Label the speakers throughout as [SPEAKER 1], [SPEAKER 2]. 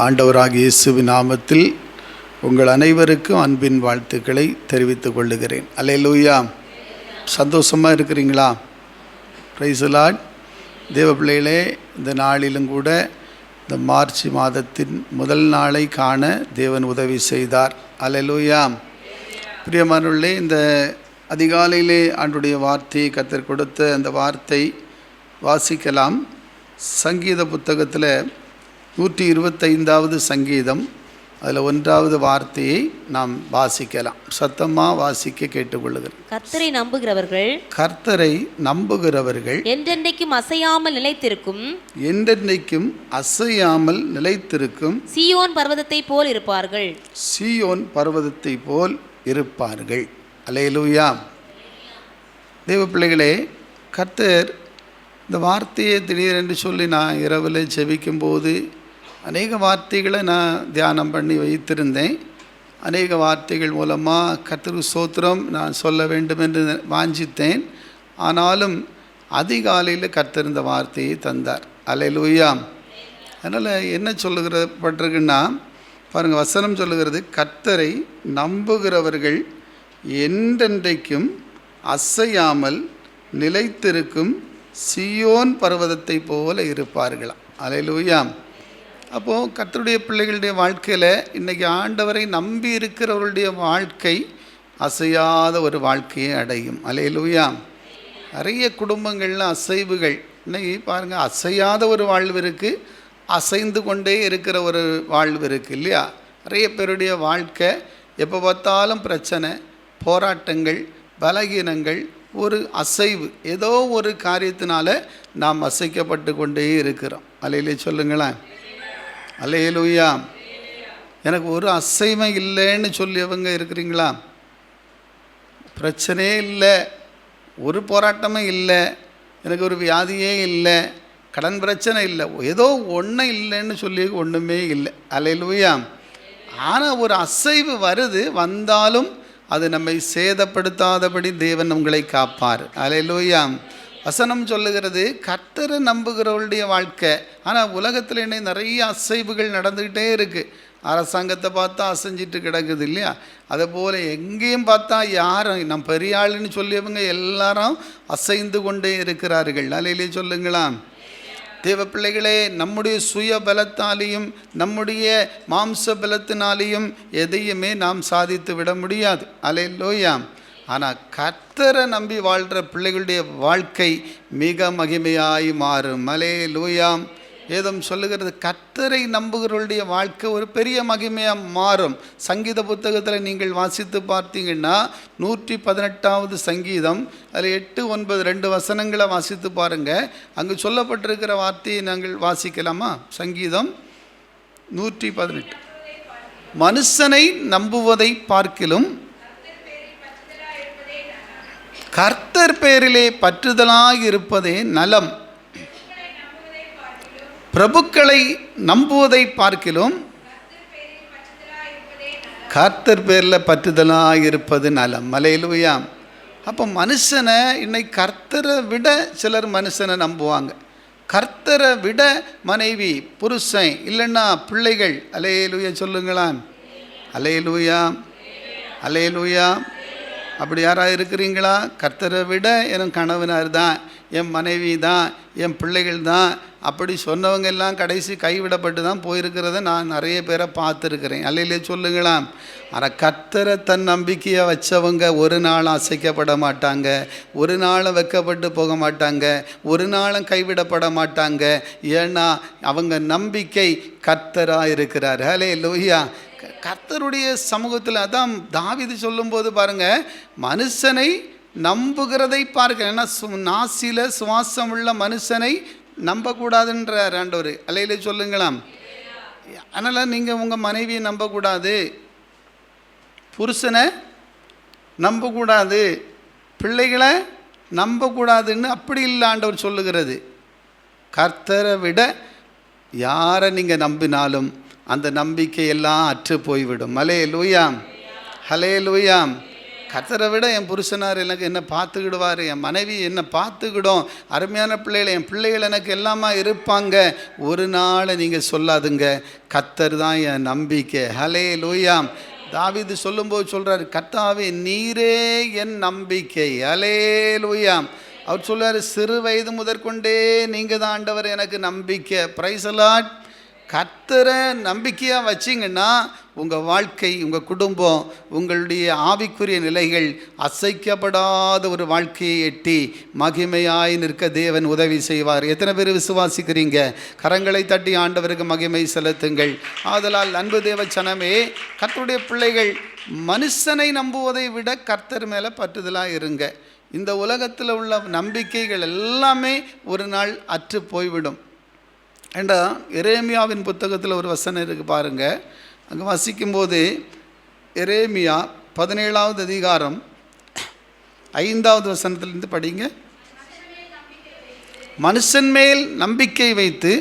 [SPEAKER 1] ஆண்டவராகிய இயேசுவின் நாமத்தில் உங்கள் அனைவருக்கும் அன்பின் வாழ்த்துக்களை தெரிவித்துக் கொள்ளுகிறேன். அல்லேலூயா. சந்தோஷமாக இருக்கிறீங்களா? Price the Lord. தேவ பிள்ளைகளே, இந்த நாளிலும் கூட இந்த மார்ச் மாதத்தின் முதல் நாளை காண தேவன் உதவி செய்தார். அல்லேலூயா. பிரியமானவர்களே, இந்த அதிகாலையிலே ஆண்டுடைய வார்த்தையை கர்த்தர் கொடுத்த அந்த வார்த்தை வாசிக்கலாம். சங்கீத புத்தகத்தில் 125வது சங்கீதம், அதில் 1வது வார்த்தையை நாம் வாசிக்கலாம். சத்தமாக வாசிக்க கேட்டுக்கொள்ளுகிறேன்.
[SPEAKER 2] கர்த்தரை நம்புகிறவர்கள்
[SPEAKER 1] என்றென்றைக்கும்
[SPEAKER 2] அசையாமல் நிலைத்திருக்கும்
[SPEAKER 1] சீயோன் பர்வதத்தை போல் இருப்பார்கள். அல்லேலூயா. தேவ பிள்ளைகளே, கர்த்தர் இந்த வார்த்தையை திடீரென்று சொல்லி நான் இரவில் ஜெபிக்கும்போது அநேக வார்த்தைகளை நான் தியானம் பண்ணி வைத்திருந்தேன். அநேக வார்த்தைகள் மூலமாக கர்த்தருக்கு ஸ்தோத்திரம் நான் சொல்ல வேண்டும் என்று வாஞ்சித்தேன். ஆனாலும் அதிகாலையில் கர்த்தர் இந்த வார்த்தையை தந்தார். அல்லேலூயா. அதனால் என்ன பட்டிருக்குன்னா பாருங்கள், வசனம் சொல்லுகிறது, கர்த்தரை நம்புகிறவர்கள் என்றென்றைக்கும் அசையாமல் நிலைத்திருக்கும் சீயோன் பர்வதத்தை போல இருப்பார்களாம். அல்லேலூயா. அப்போது கர்த்தருடைய பிள்ளைகளுடைய வாழ்க்கையில் இன்றைக்கி ஆண்டவரை நம்பி இருக்கிறவர்களுடைய வாழ்க்கை அசையாத ஒரு வாழ்க்கையை அடையும். அல்லேலூயா. நிறைய குடும்பங்களில் அசைவுகள் இன்றைக்கி பாருங்கள், அசையாத ஒரு வாழ்வு இருக்குது, அசைந்து கொண்டே இருக்கிற ஒரு வாழ்வு இருக்குது இல்லையா? நிறைய பேருடைய வாழ்க்கை எப்போ பார்த்தாலும் பிரச்சனை, போராட்டங்கள், பலகீனங்கள், ஒரு அசைவு, ஏதோ ஒரு காரியத்தினால நாம் அசைக்கப்பட்டு கொண்டே இருக்கிறோம். அல்லேலூயா சொல்லுங்களேன். அல்லேலூயா. எனக்கு ஒரு அசைமை இல்லைன்னு சொல்லியவங்க இருக்கிறீங்களா? பிரச்சனையே இல்லை, ஒரு போராட்டமே இல்லை, எனக்கு ஒரு வியாதியே இல்லை, கடன் பிரச்சனை இல்லை, ஏதோ ஒன்றும் இல்லைன்னு சொல்லி ஒன்றுமே இல்லை. அல்லேலூயா. ஆனால் ஒரு அசைவு வருது, வந்தாலும் அது நம்மை சேதப்படுத்தாதபடி தேவன் உங்களை காப்பார். அல்லேலூயா. வசனம் சொல்லுகிறது, கர்த்தரை நம்புகிறவருடைய வாழ்க்கை. ஆனால் உலகத்தில் என்ன நிறைய அசைவுகள் நடந்துக்கிட்டே இருக்குது. அரசாங்கத்தை பார்த்தா அசைஞ்சிட்டு கிடக்குது இல்லையா? அதுபோல் எங்கேயும் பார்த்தா யாரும் நம் பெரிய ஆளுன்னு சொல்லியவங்க எல்லாரும் அசைந்து கொண்டே இருக்கிறார்கள். அல்லேலூயா சொல்லுங்களா. தேவ பிள்ளைகளே, நம்முடைய சுய பலத்தாலேயும் நம்முடைய மாம்ச பலத்தினாலேயும் எதையுமே நாம் சாதித்து விட முடியாது. அல்லேலூயா. ஆனால் கர்த்தரை நம்பி வாழ்கிற பிள்ளைகளுடைய வாழ்க்கை மிக மகிமையாய் மாறும். அல்லேலூயா. ஏதும் சொல்லுகிறது, கர்த்தரை நம்புகிறவர்களுடைய வாழ்க்கை ஒரு பெரிய மகிமையாக மாறும். சங்கீத புத்தகத்தில் நீங்கள் வாசித்து பார்த்தீங்கன்னா 118வது சங்கீதம், அதில் 8, 9 2 வசனங்களை வாசித்து பாருங்கள். அங்கு சொல்லப்பட்டிருக்கிற வார்த்தையை நாங்கள் வாசிக்கலாமா? சங்கீதம் 118. மனுஷனை நம்புவதை பார்க்கிலும் கர்த்தர் பேரிலே பற்றுதலாக இருப்பதே நலம். பிரபுக்களை நம்புவதை பார்க்கிலும் கர்த்தர் பேரில் பற்றுதலாக இருப்பது நலம். அல்லேலூயா. அப்போ மனுஷனை இன்னைக்கு கர்த்தரை விட சிலர் மனுஷனை நம்புவாங்க. கர்த்தரை விட மனைவி, புருஷன், இல்லைன்னா பிள்ளைகள். அல்லேலூயா சொல்லுங்களா. அல்லேலூயா. அல்லேலூயா. அப்படி யாராக இருக்கிறீங்களா? கர்த்தரை விட என் கணவனார் தான், என் மனைவி தான், என் பிள்ளைகள் தான், அப்படி சொன்னவங்க எல்லாம் கடைசி கைவிடப்பட்டு தான் போயிருக்கிறத நான் நிறைய பேரை பார்த்துருக்கிறேன். அல்லையிலே சொல்லுங்களாம். ஆனால் கர்த்தரை தன் நம்பிக்கையை வச்சவங்க ஒரு நாளும் அசைக்கப்பட மாட்டாங்க, ஒரு நாளும் வெக்கப்பட்டு போக மாட்டாங்க, ஒரு நாளும் கைவிடப்பட மாட்டாங்க. ஏன்னா அவங்க நம்பிக்கை கர்த்தராக இருக்கிறார். அல்லேலூயா. கர்த்தருடைய சமூகத்தில் அதான் தாவீது சொல்லும்போது பாருங்கள், மனுஷனை நம்புகிறதை பார்க்க. ஏன்னா நாசியில் சுவாசம் உள்ள மனுஷனை நம்பக்கூடாதுன்றார் ஆண்டவர். அல்லேலூயா சொல்லுங்களாம். அதனால் நீங்கள் உங்கள் மனைவியை நம்பக்கூடாது, புருஷனை நம்பக்கூடாது, பிள்ளைகளை நம்பக்கூடாதுன்னு அப்படி இல்லை ஆண்டவர் சொல்லுகிறது. கர்த்தரை விட யாரை நீங்கள் நம்பினாலும் அந்த நம்பிக்கை எல்லாம் அற்று போய்விடும். அல்லேலூயா. அல்லேலூயா. கர்த்தரை விட என் புருஷனார் எனக்கு என்ன பார்த்துக்கிடுவார், என் மனைவி என்னை பார்த்துக்கிடும், அருமையான பிள்ளைகள், என் பிள்ளைகள் எனக்கு எல்லாமா இருப்பாங்க. ஒரு நாள் நீங்கள் சொல்லாதுங்க, கர்த்தர் தான் என் நம்பிக்கை. ஹல்லேலூயா. தாவீது சொல்லும்போது சொல்கிறார், கர்த்தாவே நீரே என் நம்பிக்கை. ஹல்லேலூயா. அவர் சொல்றாரு, சிறு வயது முதற்கொண்டே நீங்கள் தான் ஆண்டவர் எனக்கு நம்பிக்கை. Price the Lord. கர்த்தரை நம்பிக்கையாக வச்சிங்கன்னா உங்கள் வாழ்க்கை, உங்கள் குடும்பம், உங்களுடைய ஆவிக்குரிய நிலைகள் அசைக்கப்படாத ஒரு வாழ்க்கையை எட்டி மகிமையாய் நிற்க தேவன் உதவி செய்வார். எத்தனை பேர் விசுவாசிக்கிறீங்க? கரங்களை தட்டி ஆண்டவருக்கு மகிமை செலுத்துங்கள். ஆதலால் அன்பு தேவ சனமே, கர்த்தருடைய பிள்ளைகள் மனுஷனை நம்புவதை விட கர்த்தர் மேலே பற்றுதலாக இருங்க. இந்த உலகத்தில் உள்ள நம்பிக்கைகள் எல்லாமே ஒரு நாள் அற்று போய்விடும். ஏண்டா எரேமியாவின் புத்தகத்தில் ஒரு வசனம் இருக்குது பாருங்கள். அங்கே வசிக்கும்போது எரேமியா 17வது அதிகாரம் 5வது வசனத்திலிருந்து படிங்க. மனுஷன் மேல் நம்பிக்கை வைத்து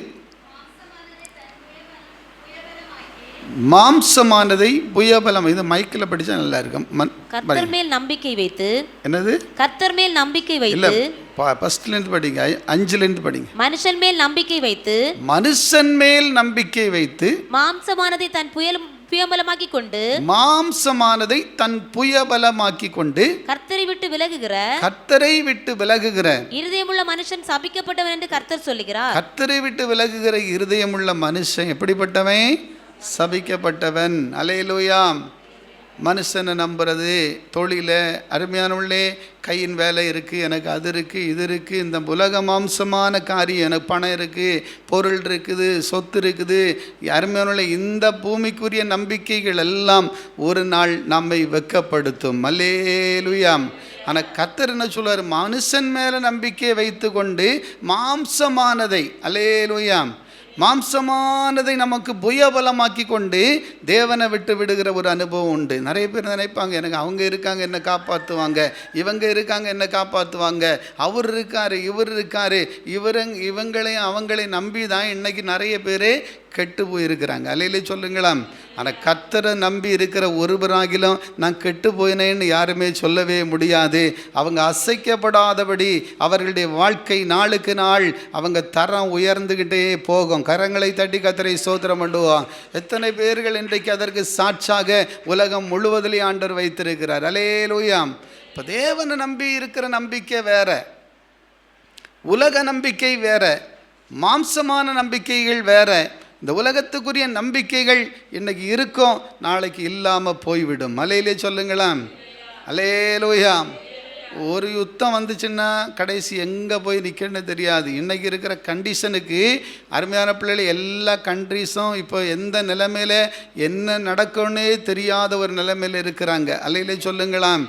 [SPEAKER 1] மாம்சமானதை புயபலம். இது மைக்கில் படித்தா நல்லா இருக்கும்.
[SPEAKER 3] கர்த்தர் மேல் நம்பிக்கை வைத்து.
[SPEAKER 1] என்னது?
[SPEAKER 3] கர்த்தர் மேல் நம்பிக்கை வைத்து.
[SPEAKER 1] ஃபர்ஸ்ட்லேருந்து படிங்க, 5லேருந்து படிங்க.
[SPEAKER 3] மனுஷன் மேல் நம்பிக்கை வைத்து.
[SPEAKER 1] மனுஷன் மேல் நம்பிக்கை வைத்து
[SPEAKER 3] மாம்சமானதை தன் புயபலமாக்கி கொண்டு.
[SPEAKER 1] மாம்சமானதை தன் புயபலமாக்கி கொண்டு
[SPEAKER 3] கர்த்தரை விட்டு விலகுகிற இருதயமுள்ள மனுஷன் சபிக்கப்பட்டவன் என்று கர்த்தர் சொல்லுகிறார்.
[SPEAKER 1] கர்த்தரை விட்டு விலகுகிற இருதயமுள்ள மனுஷன் எப்படிப்பட்டவன்? சபிக்கப்பட்டவன். அல்லேலூயா. மனுஷனை நம்புறது, தொழில, அருமையானவர்களே, கையின் வேலை இருக்குது, எனக்கு அது இருக்குது, இது இருக்குது, இந்த உலக மாம்சமான காரியம், எனக்கு பணம் இருக்குது, பொருள் இருக்குது, சொத்து இருக்குது, அருமையானவர்களே, இந்த பூமிக்குரிய நம்பிக்கைகள் எல்லாம் ஒரு நாள் நம்மை வெட்கப்படுத்தும். அல்லேலூயா. ஆனால் கர்த்தர் என்ன சொல்வார்? மனுஷன் மேலே நம்பிக்கை வைத்து கொண்டு மாம்சமானதை, அல்லேலூயா, மாம்சமானதை நமக்கு புயபலமாக்கி கொண்டு தேவனை விட்டு விடுகிற ஒரு அனுபவம் உண்டு. நிறைய பேர் நினைப்பாங்க, எனக்கு அவங்க இருக்காங்க என்ன காப்பாற்றுவாங்க, இவங்க இருக்காங்க என்ன காப்பாற்றுவாங்க, அவர் இருக்கார், இவர் இருக்கார், இவங்களையும் அவங்களையும் நம்பி தான் இன்றைக்கி நிறைய பேர் கெட்டு போயிருக்கிறாங்க. அல்லையிலே சொல்லுங்களாம். ஆனால் கர்த்தரை நம்பி இருக்கிற ஒருவராகிலும் நான் கெட்டு போயினேன்னு யாருமே சொல்லவே முடியாது. அவங்க அசைக்கப்படாதபடி அவர்களுடைய வாழ்க்கை நாளுக்கு நாள் அவங்க தரம் உயர்ந்துக்கிட்டே போகும். கரங்களை தட்டி கர்த்தரை ஸ்தோத்திரம் பண்ணுவோம். எத்தனை பேர்கள் இன்றைக்கு அதற்கு சாட்சாக உலகம் முழுவதிலே ஆண்டவர் வைத்திருக்கிறார். அல்லேலூயா. இப்போ தேவனை நம்பி இருக்கிற நம்பிக்கை வேற, உலக நம்பிக்கை வேற, மாம்சமான நம்பிக்கைகள் வேற. இந்த உலகத்துக்குரிய நம்பிக்கைகள் இன்னைக்கு இருக்கும், நாளைக்கு இல்லாமல் போய்விடும். மலையிலே சொல்லுங்களாம். அல்லேலூயா. ஒரு யுத்தம் வந்துச்சுன்னா கடைசி எங்கே போய் நிற்கன்னு தெரியாது. இன்றைக்கி இருக்கிற கண்டிஷனுக்கு அருமையான பிள்ளைகள் எல்லா கண்ட்ரீஸும் இப்போ எந்த நிலைமையில் என்ன நடக்கும்னே தெரியாத ஒரு நிலைமையில் இருக்கிறாங்க. அல்லையிலே சொல்லுங்களாம்.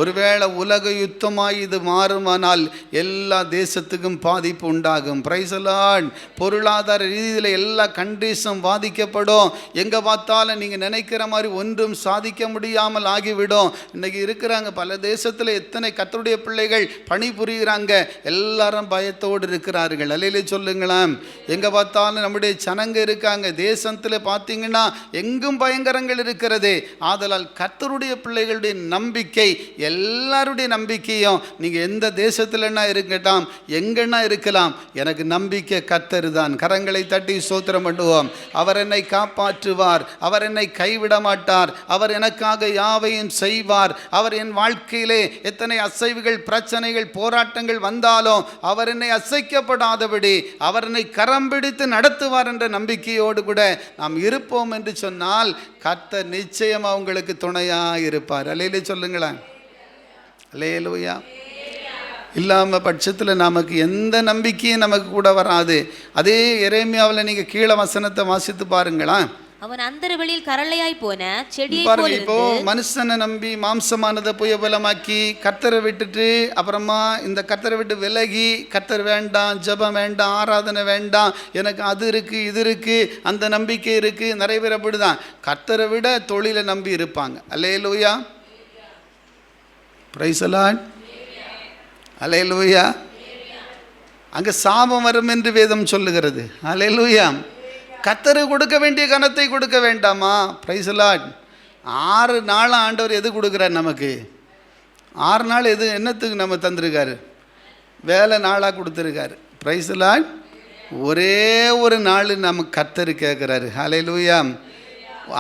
[SPEAKER 1] ஒருவேளை உலக யுத்தமாய் இது மாறுமானால் எல்லா தேசத்துக்கும் பாதிப்பு உண்டாகும். Price the Lord. பொருளாதார ரீதியில் எல்லா கண்ட்ரீஸும் பாதிக்கப்படும். எங்கே பார்த்தாலும் நீங்கள் நினைக்கிற மாதிரி ஒன்றும் சாதிக்க முடியாமல் ஆகிவிடும். இன்றைக்கி இருக்கிறாங்க பல தேசத்தில் எத்தனை கர்த்தருடைய பிள்ளைகள் பணிபுரிகிறாங்க, எல்லாரும் பயத்தோடு இருக்கிறார்கள். அல்லையிலே சொல்லுங்களாம். எங்கே பார்த்தாலும் நம்முடைய ஜனங்க இருக்காங்க. தேசத்தில் பார்த்தீங்கன்னா எங்கும் பயங்கரங்கள் இருக்கிறது. ஆதலால் கர்த்தருடைய பிள்ளைகளுடைய நம்பிக்கை, எல்லாருடைய நம்பிக்கையும் நீங்கள் எந்த தேசத்துலன்னா இருக்கட்டும், எங்கன்னா இருக்கலாம், எனக்கு நம்பிக்கை கர்த்தர் தான். கரங்களை தட்டி ஸ்தோத்திரம் பண்ணுவோம். அவர் என்னை காப்பாற்றுவார், அவர் என்னை கைவிட மாட்டார், அவர் எனக்காக யாவையும் செய்வார். அவர் என் வாழ்க்கையிலே எத்தனை அசைவுகள், பிரச்சனைகள், போராட்டங்கள் வந்தாலும் அவர் என்னை அசைக்கப்படாதபடி அவர் என்னை கரம் பிடித்து நடத்துவார் என்ற நம்பிக்கையோடு கூட நாம் இருப்போம் என்று சொன்னால் கர்த்தர் நிச்சயம் அவங்களுக்கு துணையாக இருப்பார். அல்லேலூயா சொல்லுங்களேன். அல்லேலூயா. இல்லாமல் பட்சத்தில் நமக்கு எந்த நம்பிக்கையும் நமக்கு கூட வராது. அதே எரேமியாவில் நீங்கள் கீழே வசனத்தை வாசித்து பாருங்களேன்.
[SPEAKER 3] அவன் அந்தர வெளியில் கரளையாய் போன செடியை
[SPEAKER 1] பாருங்க. இப்போ மனுஷனை நம்பி மாம்சமானதை புயபலமாக்கி கர்த்தரை விட்டுட்டு அப்புறமா இந்த கர்த்தரை விட்டு விலகி, கர்த்தர் வேண்டாம், ஜெபம் வேண்டாம், ஆராதனை வேண்டாம், எனக்கு அது இருக்கு, இது இருக்கு, அந்த நம்பிக்கை இருக்கு. நிறைய பேர் அப்படிதான் கர்த்தரை விட தொழிலை நம்பி இருப்பாங்க. அல்லேலூயா. Praise the Lord. அல்லேலூயா. அங்கே சாபம் வரும் என்று வேதம் சொல்லுகிறது. அல்லேலூயா. கர்த்தரு கொடுக்க வேண்டிய கனத்தை கொடுக்க வேண்டாமா? Price the Lord. 6 நாள் ஆண்டவர் எது கொடுக்குறார் நமக்கு? 6 நாள் எது என்னத்துக்கு நம்ம தந்திருக்காரு? வேலை நாளாக கொடுத்துருக்காரு. Praise lord. ஒரே ஒரு நாள் நம்ம கர்த்தர் கேட்குறாரு. ஹல்லேலூயா.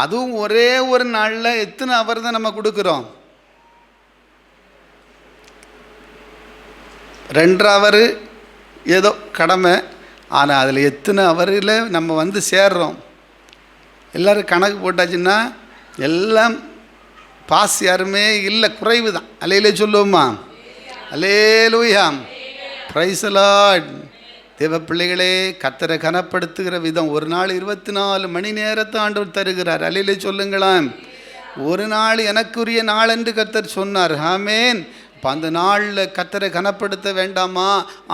[SPEAKER 1] அதுவும் ஒரே ஒரு நாளில் எத்தனை அவர் தான் நம்ம கொடுக்குறோம்? 2 ஹவர் ஏதோ கடமை. ஆனால் அதில் எத்தனை அவரில் நம்ம வந்து சேர்றோம்? எல்லோரும் கணக்கு போட்டாச்சுன்னா எல்லாம் பாஸ் யாருமே இல்லை, குறைவு தான். அல்லேலூயா சொல்லுவோமா? அல்லேலூயா. Praise Lord. தேவ பிள்ளைகளே, கர்த்தரை கனப்படுத்துகிற விதம். ஒரு நாள் 24 மணி நேரத்தை ஆண்டவர் தருகிறார். அல்லேலூயா சொல்லுங்களேன். ஒரு நாள் எனக்குரிய நாள் என்று கர்த்தர் சொன்னார். ஆமென். இப்போ அந்த நாளில் கர்த்தரை கனப்படுத்த வேண்டாமா?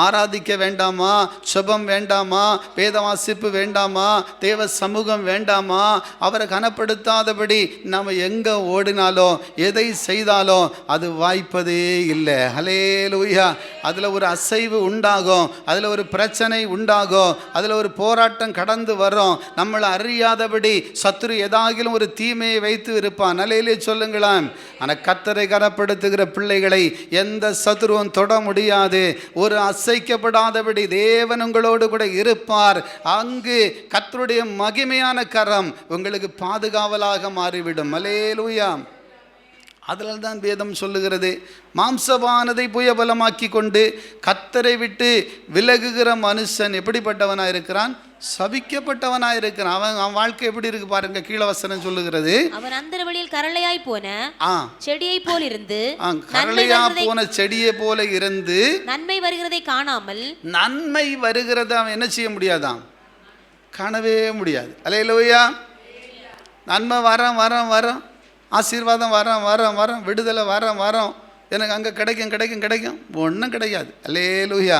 [SPEAKER 1] ஆராதிக்க வேண்டாமா? சுபம் வேண்டாமா? வேத வாசிப்பு வேண்டாமா? தேவ சமூகம் வேண்டாமா? அவரை கனப்படுத்தாதபடி நம்ம எங்கே ஓடினாலும் எதை செய்தாலும் அது வாய்ப்பதே இல்லை. ஹல்லேலூயா. அதில் ஒரு அசைவு உண்டாகும், அதில் ஒரு பிரச்சனை உண்டாகும், அதில் ஒரு போராட்டம் கடந்து வரும். நம்மளை அறியாதபடி சத்துரு ஏதாகிலும் ஒரு தீமையை வைத்து இருப்பான். ஹல்லேலூயா சொல்லுங்களேன். ஆனால் கர்த்தரை கனப்படுத்துகிற பிள்ளைகளை எந்த சத்துருவும் தொட முடியாது. ஒரு அசைக்கப்படாதபடி தேவன் உங்களோடு கூட இருப்பார். அங்கு கர்த்தருடைய மகிமையான கரம் உங்களுக்கு பாதுகாவலாக மாறிவிடும். அல்லேலூயா. அதில் தான் வேதம் சொல்லுகிறது, மாம்சமானதை புயபலமாக்கி கொண்டு கர்த்தரை விட்டு விலகுகிற மனுஷன் எப்படிப்பட்டவனாக இருக்கிறான்? சபிக்கப்பட்டவனாக இருக்கிறான். அவன் வாழ்க்கை எப்படி இருக்கு பாருங்க. கீழ வசனம் சொல்லுகிறது,
[SPEAKER 3] அவன் அந்த வழியில் கரளையாய் போன செடியை போல் இருந்து,
[SPEAKER 1] கரளையா போன செடியை போல இருந்து
[SPEAKER 3] நன்மை வருகிறதை காணாமல்,
[SPEAKER 1] நன்மை வருகிறத அவன் என்ன செய்ய முடியாதான்? காணவே முடியாது. அல்லேலூயா. நன்மை வரம் வரம் வரம், ஆசீர்வாதம் வரம் வரம் வரம், விடுதலை வரம் வரம், எனக்கு அங்கே கிடைக்கும் கிடைக்கும் கிடைக்கும், ஒன்றும் கிடைக்காது. அல்லேலூயா.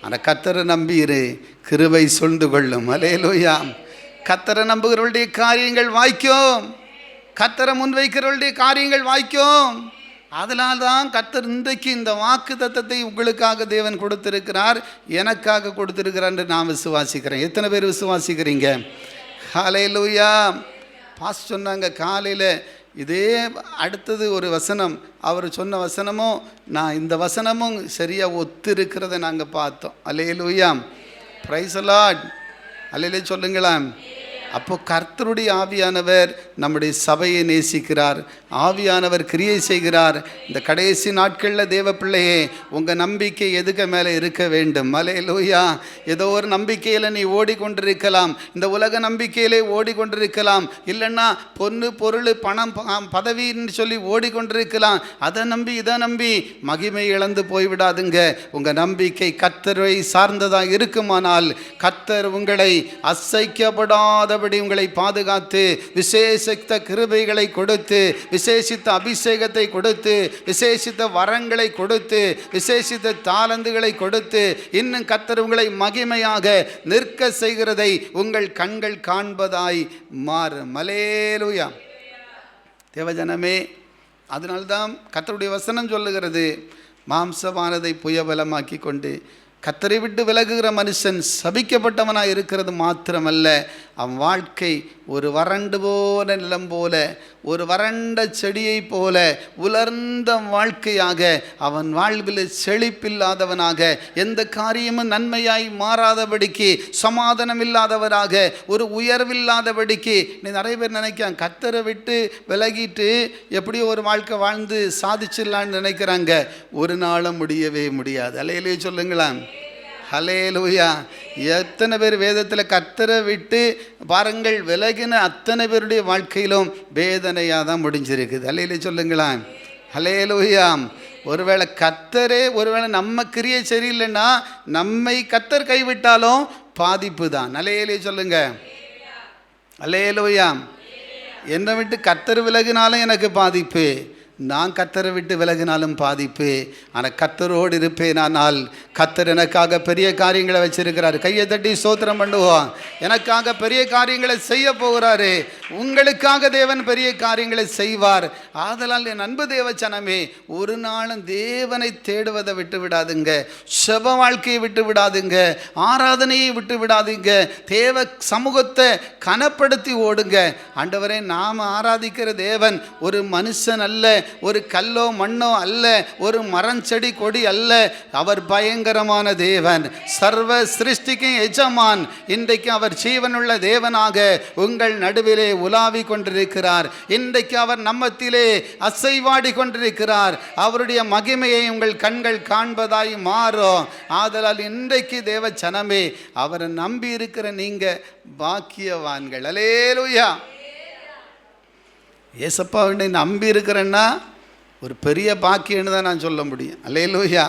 [SPEAKER 1] ஆனால் கர்த்தரை நம்பியிரு, கிருபை சூழ்ந்து கொள்ளும். அல்லேலூயா. கர்த்தரை நம்புகிறவர்களுடைய காரியங்கள் வாய்க்கும். கர்த்தரை முன்வைக்கிறவர்களுடைய காரியங்கள் வாய்க்கும். அதனால்தான் கர்த்தர் இன்றைக்கு இந்த வாக்கு தத்தத்தை உங்களுக்காக தேவன் கொடுத்திருக்கிறார், எனக்காக கொடுத்திருக்கிறார் என்று நான் விசுவாசிக்கிறேன். எத்தனை பேர் விசுவாசிக்கிறீங்க? ஹல்லேலூயா. பாஸ் சொன்னாங்க காலையில், இதே அடுத்தது ஒரு வசனம், அவர் சொன்ன வசனமும் நான் இந்த வசனமும் சரியாக ஒத்து இருக்கிறத நாங்கள் பார்த்தோம். அல்லேலூயா. Praise Lord. அல்லேலூயா சொல்லுங்களேன். அப்போ கர்த்தருடைய ஆவியானவர் நம்முடைய சபையை நேசிக்கிறார். ஆவியானவர் கிரியை செய்கிறார். இந்த கடைசி நாட்களில் தேவ பிள்ளையே, உங்கள் நம்பிக்கை எதுக்கு மேலே இருக்க வேண்டும்? அல்லேலூயா. ஏதோ ஒரு நம்பிக்கையில் நீ ஓடிக்கொண்டிருக்கலாம், இந்த உலக நம்பிக்கையிலே ஓடிக்கொண்டிருக்கலாம், இல்லைன்னா பொண்ணு பொருள் பணம் பதவின்னு சொல்லி ஓடிக்கொண்டிருக்கலாம். அதை நம்பி இதை நம்பி மகிமை இழந்து போய்விடாதுங்க. உங்கள் நம்பிக்கை கர்த்தரை சார்ந்ததாக இருக்குமானால் கர்த்தர் உங்களை அசைக்கப்படாத உங்களை பாதுகாத்து விசேஷித்த கிருபைகளை கொடுத்து, விசேஷித்த அபிஷேகத்தை கொடுத்து, விசேஷித்த வரங்களை கொடுத்து, விசேஷித்த தாளந்துகளை கொடுத்து, இன்னும் கர்த்தர் உங்களை மகிமையாக நிற்க செய்கிறதை உங்கள் கண்கள் காண்பதாய் மாறும். அல்லேலூயா. தேவஜனமே, அதனால்தான் கர்த்தருடைய வசனம் சொல்லுகிறது, மாம்சமானதை புயபலமாக்கி கொண்டு கர்த்தரை விட்டு விலகுகிற மனுஷன் சபிக்கப்பட்டவனாக இருக்கிறது மாத்திரமல்ல, அவன் வாழ்க்கை ஒரு வறண்டு போன நிலம் போல, ஒரு வறண்ட செடியை போல உலர்ந்த வாழ்க்கையாக, அவன் வாழ்வில் செழிப்பில்லாதவனாக, எந்த காரியமும் நன்மையாய் மாறாதபடிக்கு, சமாதானம் இல்லாதவராக, ஒரு உயர்வில்லாதபடிக்கு. நீ நிறைய பேர் நினைக்கிறாங்க கர்த்தரை விட்டு விலகிட்டு எப்படியோ ஒரு வாழ்க்கை வாழ்ந்து சாதிச்சிடலான்னு நினைக்கிறாங்க. ஒரு நாளும் முடியவே முடியாது. அல்லேலூயா சொல்லுங்களேன். ஹல்லேலூயா. எத்தனை பேர் வேதத்தில் கர்த்தரை விட்டு பாருங்கள் விலகின அத்தனை பேருடைய வாழ்க்கையிலும் வேதனையாக தான் முடிஞ்சிருக்குது. அல்லேலூயா சொல்லுங்களேன். ஹல்லேலூயா. ஒருவேளை கர்த்தரே, ஒருவேளை நம்ம கிரியை சரியில்லைன்னா நம்மை கர்த்தர் கைவிட்டாலும் பாதிப்பு தான். அல்லேலூயா சொல்லுங்க. அல்லேலூயா. என்னை விட்டு கர்த்தர் விலகினாலும் எனக்கு பாதிப்பு, நான் கர்த்தரை விட்டு விலகினாலும் பாதிப்பு. ஆனால் கர்த்தரோடு இருப்பேனானால் கர்த்தர் எனக்காக பெரிய காரியங்களை வச்சிருக்கிறார். கையை தட்டி ஸ்தோத்திரம் பண்ணுவோம். எனக்காக பெரிய காரியங்களை செய்ய போகிறாரு. உங்களுக்காக தேவன் பெரிய காரியங்களை செய்வார். ஆதலால் என் அன்பு தேவச்சனமே, ஒரு நாளும் தேவனை தேடுவதை விட்டு விடாதுங்க. செப வாழ்க்கையை விட்டு விடாதுங்க. ஆராதனையை விட்டு விடாதீங்க. தேவ சமூகத்தை கனப்படுத்தி ஓடுங்க. ஆண்டவரே, நாம் ஆராதிக்கிற தேவன் ஒரு மனுஷன் அல்ல, ஒரு கல்லோ மண்ணோ அல்ல, ஒரு மரஞ்செடி கொடி அல்ல. அவர் பயங்கரமான தேவன், சர்வ சிருஷ்டிக்கும் எஜமான். இன்றைக்கு அவர் ஜீவனுள்ள தேவனாக உங்கள் நடுவிலே உலாவி கொண்டிருக்கிறார். இன்றைக்கு அவர் நம்மத்திலே அசைவாடி கொண்டிருக்கிறார். அவருடைய மகிமையை உங்கள் கண்கள் காண்பதாய் மாறும். ஆதலால் இன்றைக்கு தேவ ஜனமே, அவரை நம்பி இருக்கிற நீங்க பாக்கியவான்கள். அல்லேலூயா. ஏசப்பாவை நம்பி இருக்கிறேன்னா ஒரு பெரிய பாக்கியன்னு தான் நான் சொல்ல முடியும். அல்லேலூயா.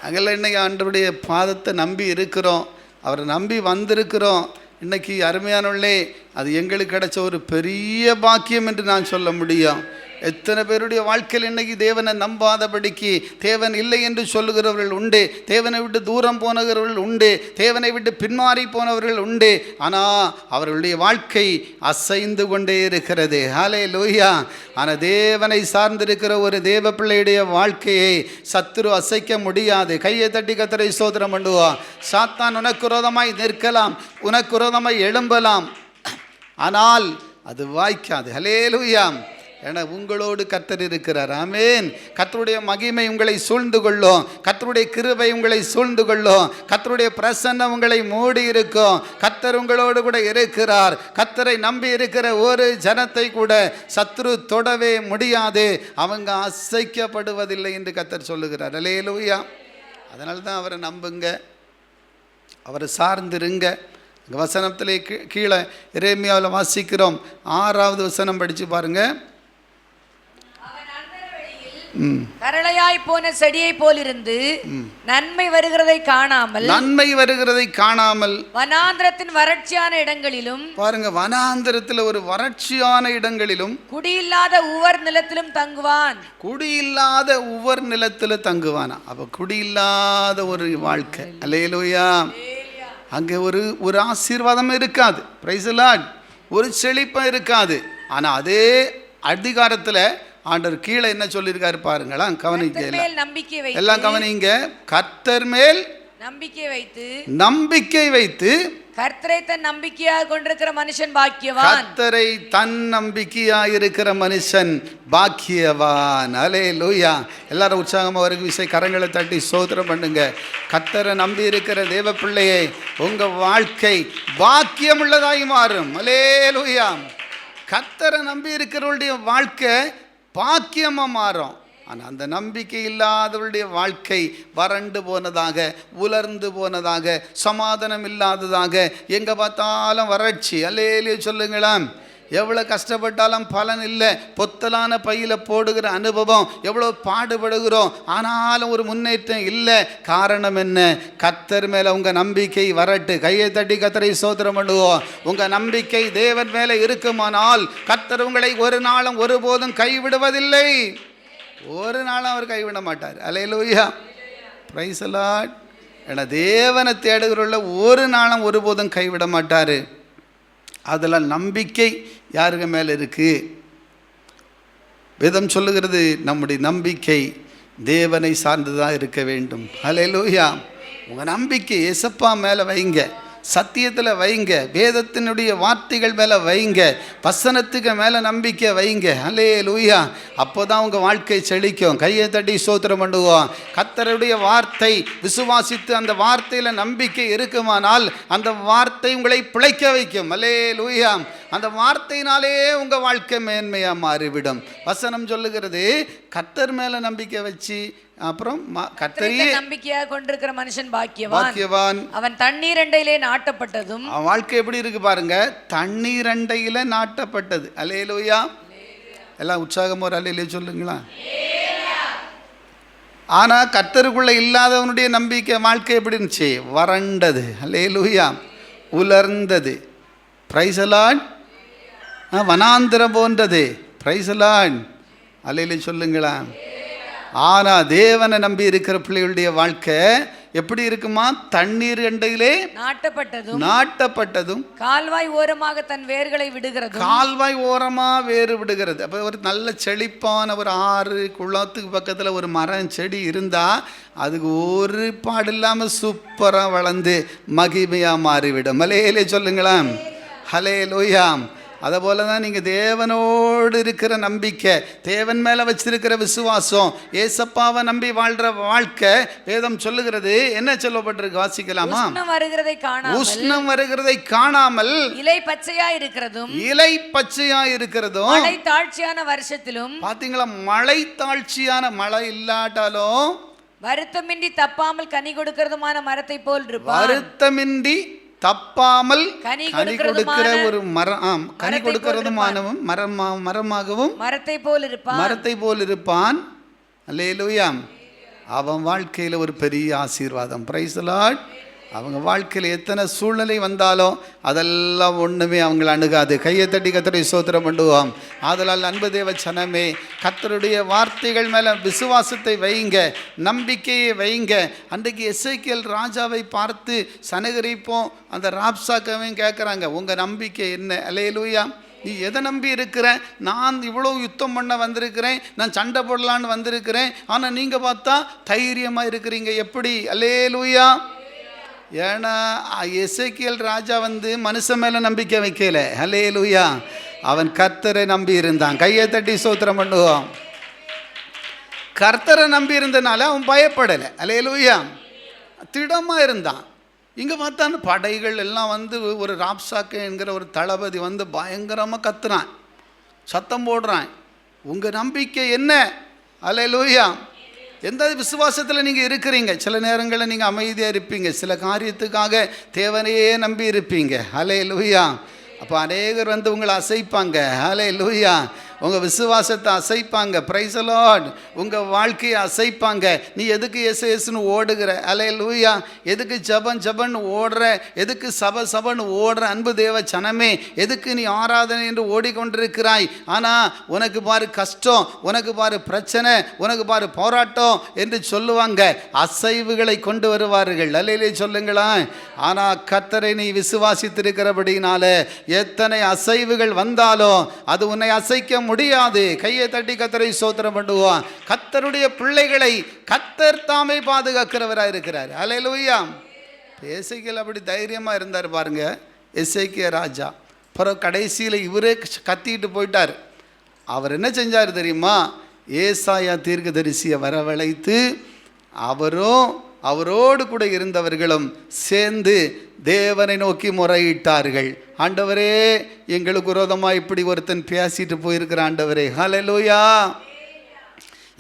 [SPEAKER 1] அங்கே இன்னைக்கு ஆண்டவருடைய பாதத்தை நம்பி இருக்கிறோம், அவரை நம்பி வந்திருக்கிறோம். இன்னைக்கு அருமையானவர்களே, அது எங்களுக்கு கிடைச்ச ஒரு பெரிய பாக்கியம் என்று நான் சொல்ல முடியும். எத்தனை பேருடைய வாழ்க்கையில் இன்னைக்கு தேவனை நம்பாதபடிக்கு தேவன் இல்லை என்று சொல்லுகிறவர்கள் உண்டு, தேவனை விட்டு தூரம் போனவர்கள் உண்டு, தேவனை விட்டு பின்மாறி போனவர்கள் உண்டு. ஆனால் அவர்களுடைய வாழ்க்கை அசைந்து கொண்டே இருக்கிறது. ஹல்லேலூயா. ஆனால் தேவனை சார்ந்திருக்கிற ஒரு தேவ பிள்ளையுடைய வாழ்க்கையை சத்துரு அசைக்க முடியாது. கையை தட்டி கர்த்தரை ஸ்தோத்திரம் பண்ணுவோம். சாத்தான் உனக்கு விரோதமாய் நிற்கலாம், உனக்கு விரோதமாய் எழும்பலாம், ஆனால் அது வாய்க்காது. ஹல்லேலூயா. ஏன்னா உங்களோடு கர்த்தர் இருக்கிறார். ஆமென். கர்த்தருடைய மகிமை உங்களை சூழ்ந்து கொள்ளும், கர்த்தருடைய கிருபை உங்களை சூழ்ந்து கொள்ளும், கர்த்தருடைய பிரசன்னம் உங்களை மூடி இருக்கும். கர்த்தர் உங்களோடு கூட இருக்கிறார். கர்த்தரை நம்பி இருக்கிற ஒரு ஜனத்தை கூட சத்துரு தொடவே முடியாது, அவங்க அசைக்கப்படுவதில்லை என்று கர்த்தர் சொல்லுகிறார். அல்லேலூயா. அதனால தான் அவரை நம்புங்க, அவரை சார்ந்திருங்க. வசனத்திலே கீழே எரேமியாவில் வாசிக்கிறோம், 6வது வசனம் படித்து பாருங்க.
[SPEAKER 4] கரளையாய் போன செடியை போலிருந்து நன்மை வருகிறதை காணாமல் வனாந்திரத்தின் வறட்சியான இடங்களிலும்,
[SPEAKER 1] பாருங்க, வனாந்திரத்தில் ஒரு வறட்சியான இடங்களிலும்
[SPEAKER 4] குடியில்லாத உவர் நிலத்திலும் தங்குவான்.
[SPEAKER 1] குடியில்லாத உவர் நிலத்தில் தங்குவானா? அப்ப குடியில்லாத ஒரு வாழ்க்கை. அல்லேலூயா. அங்கே ஒரு ஆசீர்வாதம் இருக்காது, பிரைஸ் தி லார்ட், ஒரு செழிப்பம் இருக்காது. ஆனால் அதே அதிகாரத்தில் ஆண்டவர் கீழே என்ன சொல்லியிருக்காரு பாருங்களா, கவனிக்க எல்லாம் கவனிங்க. கர்த்தர் மேல் நம்பிக்கை வைத்து
[SPEAKER 4] கர்த்தரை தன் நம்பிக்கையாக கொண்டிருக்கிற மனுஷன் பாக்கியவான்.
[SPEAKER 1] கர்த்தரை தன் நம்பிக்கையாக இருக்கிற மனுஷன் பாக்கியவான். அல்லேலூயா. எல்லாரும் உற்சாகமாக ஒரு விஷயம் கரங்களை தட்டி ஸ்தோத்திரம் பண்ணுங்க. கர்த்தரை நம்பி இருக்கிற தேவ பிள்ளையை உங்க வாழ்க்கை பாக்கியம் உள்ளதாய் மாறும். அல்லேலூயா. கர்த்தரை நம்பி இருக்கிறவருடைய வாழ்க்கை பாக்கியமாக மாறும். ஆனால் அந்த நம்பிக்கை இல்லாதவருடைய வாழ்க்கை வறண்டு போனதாக, உலர்ந்து போனதாக, சமாதானம் இல்லாததாக, எங்கே பார்த்தாலும் வறட்சி. அல்லேலூயா சொல்லுங்களேன். எவ்வளோ கஷ்டப்பட்டாலும் பலன் இல்லை, பொத்தலான பையில் போடுகிற அனுபவம், எவ்வளோ பாடுபடுகிறோம், ஆனாலும் ஒரு முன்னேற்றம் இல்லை. காரணம் என்ன? கர்த்தர் மேலே உங்கள் நம்பிக்கை வரட்டு. கையை தட்டி கர்த்தரை ஸ்தோத்திரம் பண்ணுவோம். உங்கள் நம்பிக்கை தேவன் மேலே இருக்குமானால் கர்த்தர் உங்களை ஒரு நாளும் ஒருபோதும் கைவிடுவதில்லை, ஒரு நாளும் அவர் கைவிட மாட்டார். அல்லேலூயா. Praise the Lord. ஏன்னா தேவனை தேடுகிறவர்கள ஒரு நாளும் ஒருபோதும் கைவிட மாட்டார். அதில் நம்பிக்கை யாருங்க மேலே இருக்குது? வேதம் சொல்லுகிறது, நம்முடைய நம்பிக்கை தேவனை சார்ந்துதான் இருக்க வேண்டும். அல்லேலூயா. உங்கள் நம்பிக்கை ஏசப்பா மேலே வைங்க, சத்தியத்தில் வைங்க, வேதத்தினுடைய வார்த்தைகள் மேலே வைங்க, வசனத்துக்கு மேலே நம்பிக்கை வைங்க. அல்லேலூயா. அப்போ தான் உங்கள் வாழ்க்கை செழிக்கும். கையை தட்டி ஸ்தோத்திரம் பண்ணுவோம். கர்த்தருடைய வார்த்தை விசுவாசித்து அந்த வார்த்தையில் நம்பிக்கை இருக்குமானால் அந்த வார்த்தை உங்களை பிழைக்க வைக்கும். அல்லேலூயா. அந்த வார்த்தையினாலே உங்கள் வாழ்க்கை மேன்மையாக மாறிவிடும். வசனம் சொல்லுகிறது, கர்த்தர் மேலே நம்பிக்கை வச்சு அப்புறம் கர்த்தரையே
[SPEAKER 4] நம்பிக்கையாக கொண்டிருக்கிற மனுஷன் பாக்கியவான். அவன் தண்ணீர் அண்டையிலே நாட்டப்பட்டதும்.
[SPEAKER 1] அவன் வாழ்க்கை எப்படி இருக்கு பாருங்க, தண்ணீர் அண்டையில நாட்டப்பட்டது. அல்லேலூயா. எல்லாம் உற்சாகமா ஒரு அல்லேலூயா சொல்லுங்களா. ஆனா கர்த்தருக்குள்ள இல்லாதவனுடைய நம்பிக்கை வாழ்க்கை எப்படி இருந்துச்சு? வறண்டது. அல்லேலூயா. உலர்ந்தது. Price the Lord. வனாந்திரம் போன்றது. Price the Lord. அல்லேலூயா சொல்லுங்களா. ஆனால் தேவனை நம்பி இருக்கிற பிள்ளைகளுடைய வாழ்க்கை எப்படி இருக்குமா? தண்ணீர் அண்டையிலே நாட்டப்பட்டதும்
[SPEAKER 4] கால்வாய் ஓரமாக தன் வேர்களை விடுகிறது.
[SPEAKER 1] கால்வாய் ஓரமாக வேறு விடுகிறது. அப்போ ஒரு நல்ல செழிப்பான ஒரு ஆறு குளத்துக்கு பக்கத்தில் ஒரு மரம் செடி இருந்தால் அதுக்கு ஒரு பாடு இல்லாமல் சூப்பராக வளர்ந்து மகிமையாக மாறிவிடும். ஹல்லேலூயா சொல்லுங்களேன். ஹல்லேலூயா. அதை போல தான் நீங்கள் தேவனோடு இருக்கிற நம்பிக்கை, தேவன் மேலே வச்சிருக்கிற விசுவாசம், ஏசப்பாவை நம்பி வாழ்கிற வாழ்க்கை வேதம் சொல்லுகிறது. என்ன சொல்லப்பட்டிருக்கு வாசிக்கலாமா? உஷ்ணம் வருகிறதை காணாமல்
[SPEAKER 4] இலை பச்சையா இருக்கிறதும்,
[SPEAKER 1] இலை பச்சையா இருக்கிறதும்,
[SPEAKER 4] மழை தாழ்ச்சியான வருஷத்திலும்,
[SPEAKER 1] பார்த்தீங்களா, மழை தாழ்ச்சியான, மழை இல்லாட்டாலும்
[SPEAKER 4] வருத்தமின்றி தப்பாமல் கனி கொடுக்கிறதுமான மரத்தை போல் இருப்பான்.
[SPEAKER 1] வருத்தமின்றி தப்பாமல் கனி கொடுக்கிற ஒரு மரம், கனி கொடுக்கிறதுமானவும் மரமாகவும்
[SPEAKER 4] மரத்தை போல் இருப்பான்.
[SPEAKER 1] அல்லேலூயா. அவன் வாழ்க்கையில் ஒரு பெரிய ஆசீர்வாதம். Price the Lord. அவங்க வாழ்க்கையில் எத்தனை சூழ்நிலை வந்தாலும் அதெல்லாம் ஒன்றுமே அவங்களை அணுகாது. கையை தட்டி கர்த்தரை ஸ்தோத்திரம் பண்ணுவோம். ஆதலால் அன்பு தேவ ஜனமே, கர்த்தருடைய வார்த்தைகள் மேலே விசுவாசத்தை வைங்க, நம்பிக்கையை வைங்க. அன்றைக்கு எசேக்கியேல் ராஜாவை பார்த்து சனகரிப்போம், அந்த ராப்சாக்கையும் கேட்குறாங்க, உங்கள் நம்பிக்கை என்ன? அல்லேலூயா. நீ எதை நம்பி இருக்கிற? நான் இவ்வளோ யுத்தம் பண்ண வந்திருக்கிறேன், நான் சண்டை போடலான்னு வந்திருக்கிறேன், ஆனால் நீங்கள் பார்த்தா தைரியமாக இருக்கிறீங்க, எப்படி? அல்லேலூயா. ஏன்னா எசேக்கியேல் ராஜா மனுஷன் மேலே நம்பிக்கை வைக்கல. அல்லேலூயா. அவன் கர்த்தரை நம்பி இருந்தான். கையை தட்டி ஸ்தோத்திரம் பண்ணுவோம். கர்த்தரை நம்பி இருந்தனால அவன் பயப்படலை. அல்லேலூயா. திடமாக இருந்தான். இங்கே பார்த்தான் படைகள் எல்லாம் ஒரு ராப்சாக்கு என்கிற ஒரு தளபதி பயங்கரமாக கத்துறான், சத்தம் போடுறான். உங்கள் நம்பிக்கை என்ன? அல்லேலூயா. எந்த விசுவாசத்தில் நீங்கள் இருக்கிறீங்க? சில நேரங்களில் நீங்கள் அமைதியாக இருப்பீங்க, சில காரியத்துக்காக தேவனையே நம்பி இருப்பீங்க. அல்லேலூயா. அப்போ அநேகர் உங்களை அசைப்பாங்க. அல்லேலூயா. உங்கள் விசுவாசத்தை அசைப்பாங்க. Price the Lord. உங்கள் வாழ்க்கையை அசைப்பாங்க. நீ எதுக்கு எஸ்ன்னு ஓடுகிற? அல்லேலூயா. எதுக்கு ஜபன்னு ஓடுற? எதுக்கு சபன்னு ஓடுற? அன்பு தேவ ஜனமே, எதுக்கு நீ ஆராதனை என்று ஓடிக்கொண்டிருக்கிறாய்? ஆனால் உனக்கு பாரு கஷ்டம், உனக்கு பாரு பிரச்சனை, உனக்கு பாரு போராட்டம் என்று சொல்லுவாங்க. அசைவுகளை கொண்டு வருவார்கள். அல்லேலூயா சொல்லுங்களா. ஆனால் கர்த்தரை நீ விசுவாசித்திருக்கிறபடினால எத்தனை அசைவுகள் வந்தாலும் அது உன்னை அசைக்க முடியாது. கையை தட்டி கர்த்தரை ஸ்தோத்திரம் பண்ணுவான். கர்த்தருடைய பிள்ளைகளை கர்த்தர் தாமே பாதுகாக்கிறவராக இருக்கிறார். அல்லேலூயா. எசேக்கியேல் அப்படி தைரியமாக இருந்தார் பாருங்க, எசேக்கியேல் ராஜா. அப்புறம் கடைசியில் இவரே கத்திட்டு போயிட்டார். அவர் என்ன செஞ்சார் தெரியுமா? ஏசாயா தீர்க்கதரிசியை வரவழைத்து அவரோடு கூட இருந்தவர்களும் சேர்ந்து தேவனை நோக்கி முறையிட்டார்கள். ஆண்டவரே, எங்களுக்கு விரோதமாக இப்படி ஒருத்தன் பேசிட்டு போயிருக்கிற ஆண்டவரே. ஹல்லேலூயா.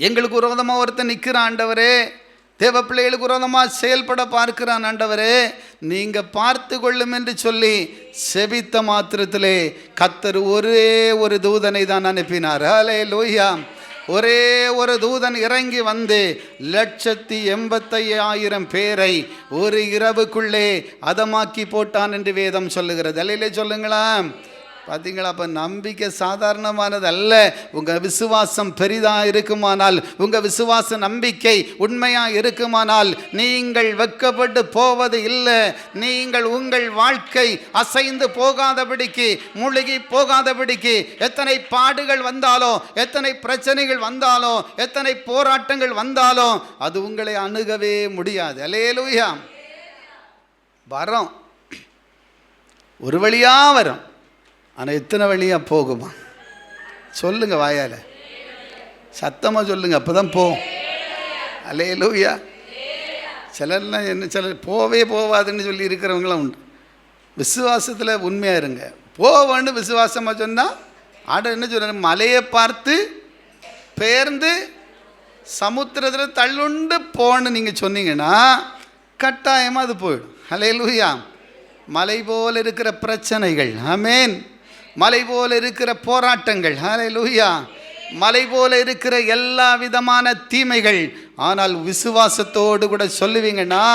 [SPEAKER 1] எங்களுக்கு விரோதமாக ஒருத்தன் நிற்கிற ஆண்டவரே, தேவ பிள்ளைகளுக்கு விரோதமாக செயல்பட பார்க்கிறான் ஆண்டவரே, நீங்கள் பார்த்து கொள்ளும் என்று சொல்லி செபித்த மாத்திரத்திலே கர்த்தர் ஒரே ஒரு தூதனை தான் அனுப்பினார். ஹல்லேலூயா. ஒரே ஒரு தூதன் இறங்கி 185,000 பேரை ஒரு இரவுக்குள்ளே அதமாக்கி போட்டான் என்று வேதம் சொல்லுகிறது. அல்லையிலே சொல்லுங்களா. பார்த்தீங்களா? அப்போ நம்பிக்கை சாதாரணமானது அல்ல. உங்கள் விசுவாசம் பெரிதாக இருக்குமானால், உங்கள் விசுவாச நம்பிக்கை உண்மையாக இருக்குமானால் நீங்கள் வெட்கப்பட்டு போவது இல்லை. நீங்கள் உங்கள் வாழ்க்கை அசைந்து போகாதபடிக்கு, மூழ்கி போகாதபடிக்கு, எத்தனை பாடுகள் வந்தாலும், எத்தனை பிரச்சனைகள் வந்தாலும், எத்தனை போராட்டங்கள் வந்தாலும் அது உங்களை அணுகவே முடியாது. அல்லேலூயா. வரும், ஒரு வழியாக வரும். ஆனால் எத்தனை வழியாக போகுமா? சொல்லுங்க, வாயால் சத்தமாக சொல்லுங்க, அப்போ தான் போகும். அல்லேலூயா. சிலர்லாம் சிலர் போவாதுன்னு சொல்லி இருக்கிறவங்களாம் உண்டு. விசுவாசத்தில் உண்மையாக இருங்க. போவேன்னு விசுவாசமாக சொன்னால் ஆட என்ன சொல்கிறார்? மலையை பார்த்து பெயர்ந்து சமுத்திரத்தில் தள்ளுண்டு போன்னு நீங்கள் சொன்னீங்கன்னா கட்டாயமாக அது போயிடும். அல்லேலூயா. மலை போல் இருக்கிற பிரச்சனைகள், ஆமென், மலை போல இருக்கிற போராட்டங்கள், ஹல்லேலூயா, மலை போல இருக்கிற எல்லா விதமான தீமைகள், ஆனால் விசுவாசத்தோடு கூட சொல்லுவீங்கன்னா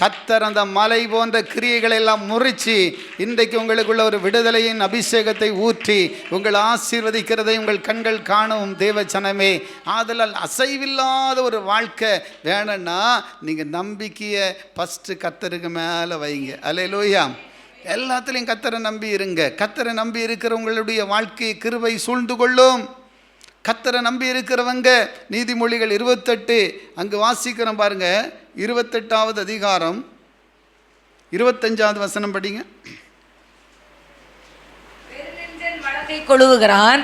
[SPEAKER 1] கர்த்தர் அந்த மலை போன்ற கிரியைகளை எல்லாம் முறிச்சு இன்றைக்கு உங்களுக்குள்ள ஒரு விடுதலையின் அபிஷேகத்தை ஊற்றி உங்களை ஆசீர்வதிக்கிறதை உங்கள் கண்கள் காணும் தேவ ஜனமே. ஆதலால் அசைவில்லாத ஒரு வாழ்க்கை வேணும்னா நீங்கள் நம்பிக்கையை ஃபஸ்ட்டு கர்த்தருக்கு மேலே வைங்க. அல்லேலூயா. எல்லாத்துலேயும் கர்த்தரை நம்பி இருங்க. கர்த்தரை நம்பி இருக்கிறவங்களுடைய வாழ்க்கையை கிருபை சூழ்ந்து கொள்ளும். கர்த்தரை நம்பி இருக்கிறவங்க நீதிமொழிகள் 28 அங்கு வாசிக்கிறோம் பாருங்க. 28வது அதிகாரம் 25வது வசனம் படிங்க.
[SPEAKER 4] கொழுவுகிறான்.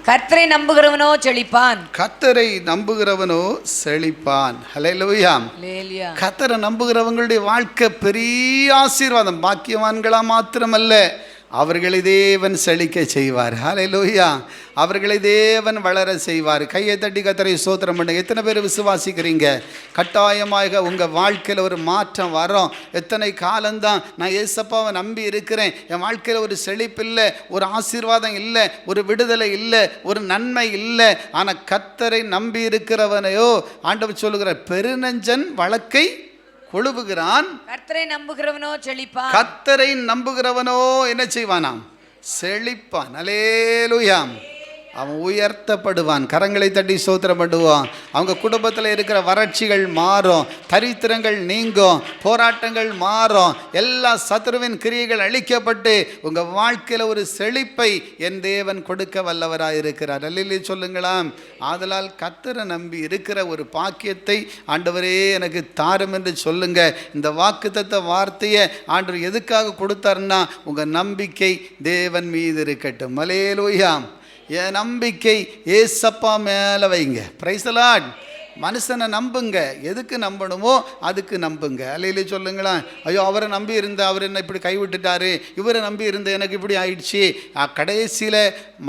[SPEAKER 4] கர்த்தரை நம்புகிறவனோ செழிப்பான்.
[SPEAKER 1] கர்த்தரை நம்புகிறவனோ செழிப்பான். ஹல்லேலூயா. கர்த்தரை நம்புகிறவங்களுடைய வாழ்க்கை பெரிய ஆசீர்வாதம். பாக்கியவான்களா மாத்திரமல்ல, அவர்களை தேவன் செழிக்க செய்வார். ஹல்லேலூயா. அவர்களை தேவன் வளர செய்வார். கையை தட்டி கர்த்தரை ஸ்தோத்திரம் பண்ணுங்க. எத்தனை பேர் விசுவாசிக்கிறீங்க? கட்டாயமாக உங்கள் வாழ்க்கையில் ஒரு மாற்றம் வரும். எத்தனை காலம்தான் நான் ஏசப்பாவை நம்பி இருக்கிறேன், என் வாழ்க்கையில் ஒரு செழிப்பு இல்லை, ஒரு ஆசீர்வாதம் இல்லை, ஒரு விடுதலை இல்லை, ஒரு நன்மை இல்லை. ஆனால் கர்த்தரை நம்பி இருக்கிறவனையோ ஆண்டவர் சொல்லுகிற பெருநெஞ்சன் வழக்கை கொழுவுகிறான்.
[SPEAKER 4] கர்த்தரை நம்புகிறவனோ செழிப்பான்.
[SPEAKER 1] கர்த்தரை நம்புகிறவனோ என்ன செய்வானாம்? செழிப்பான். அல்லேலூயா. அவன் உயர்த்தப்படுவான். கரங்களை தட்டி ஸ்தோத்திரம் பண்ணுவான். அவங்க குடும்பத்தில் இருக்கிற வறட்சிகள் மாறும், தரித்திரங்கள் நீங்கும், போராட்டங்கள் மாறும், எல்லா சத்துருவின் கிரியைகள் அழிக்கப்பட்டு உங்கள் வாழ்க்கையில் ஒரு செழிப்பை என் தேவன் கொடுக்க வல்லவராக இருக்கிறார். அல்லேலூயா சொல்லுங்களாம். ஆதலால் கர்த்தரை நம்பி இருக்கிற ஒரு பாக்கியத்தை ஆண்டவரே எனக்கு தாரும் என்று சொல்லுங்க. இந்த வாக்குத்தத்த வார்த்தையை ஆண்டவர் எதுக்காக கொடுத்தாருன்னா, உங்கள் நம்பிக்கை தேவன் மீது இருக்கட்டும். அல்லேலூயா. என் நம்பிக்கை ஏசப்பா மேலே வைங்க. Price the Lord. மனுஷனை நம்புங்க, எதுக்கு நம்பணுமோ அதுக்கு நம்புங்க. அல்லேலூயா சொல்லுங்களேன். ஐயோ, அவரை நம்பி இருந்த அவர் என்ன இப்படி கைவிட்டுட்டாரு, இவரை நம்பி இருந்த எனக்கு இப்படி ஆயிடுச்சு. கடைசியில்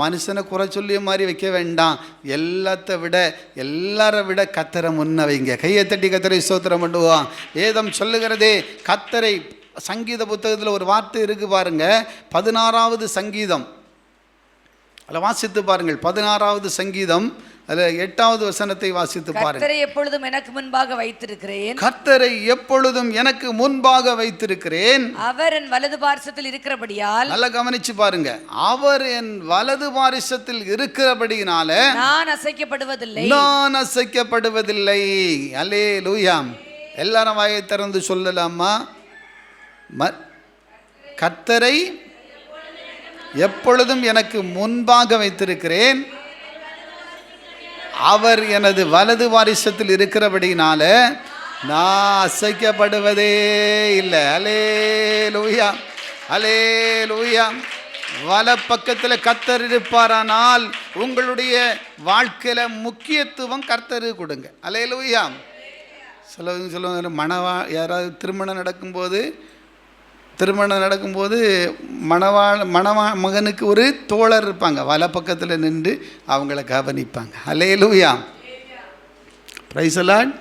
[SPEAKER 1] மனுஷனை குறை சொல்லிய மாதிரி வைக்க வேண்டாம். எல்லாரை விட கர்த்தரை முன்ன வைங்க. கையை தட்டி கர்த்தரை ஸ்தோத்திரம் பண்ணுவோம். வேதம் சொல்லுகிறதே கர்த்தரை. சங்கீத புத்தகத்தில் ஒரு வார்த்தை இருக்கு பாருங்க, 16வது சங்கீதம். அதில் வாசித்து பாருங்கள். 16வது சங்கீதம், அதில் 8வது வசனத்தை வாசித்து பாருங்கள்.
[SPEAKER 4] கர்த்தரை எப்பொழுதும் எனக்கு முன்பாக வைத்திருக்கிறேன்.
[SPEAKER 1] கர்த்தரை எப்பொழுதும் எனக்கு முன்பாக வைத்திருக்கிறேன்.
[SPEAKER 4] அவர் என் வலது பார்சத்தில் இருக்கிறபடியால்.
[SPEAKER 1] நல்லா கவனிச்சு பாருங்க. அவர் என் வலது பார்சத்தில் இருக்கிறபடியினால
[SPEAKER 4] நான் அசைக்கப்படுவதில்லை.
[SPEAKER 1] நான் அசைக்கப்படுவதில்லை. அல்லேலூயா. எல்லாரும் வாயை திறந்து சொல்லலாமா? கர்த்தரை எப்பொழுதும் எனக்கு முன்பாக வைத்திருக்கிறேன். அவர் எனது வலது வாரிசத்தில் இருக்கிறபடினால நான் அசைக்கப்படுவதே இல்லை. அல்லேலூயா, அல்லேலூயா. வலப்பக்கத்தில் கர்த்தர் இருப்பாரானால் உங்களுடைய வாழ்க்கையில் முக்கியத்துவம் கர்த்தர் கொடுங்க. அல்லேலூயா. சொல்லுவாங்க, யாராவது திருமணம் நடக்கும்போது மகனுக்கு ஒரு தோழர் இருப்பாங்க, வல பக்கத்தில் நின்று அவங்கள கவனிப்பாங்க. அல்லேலூயா. Praise the Lord.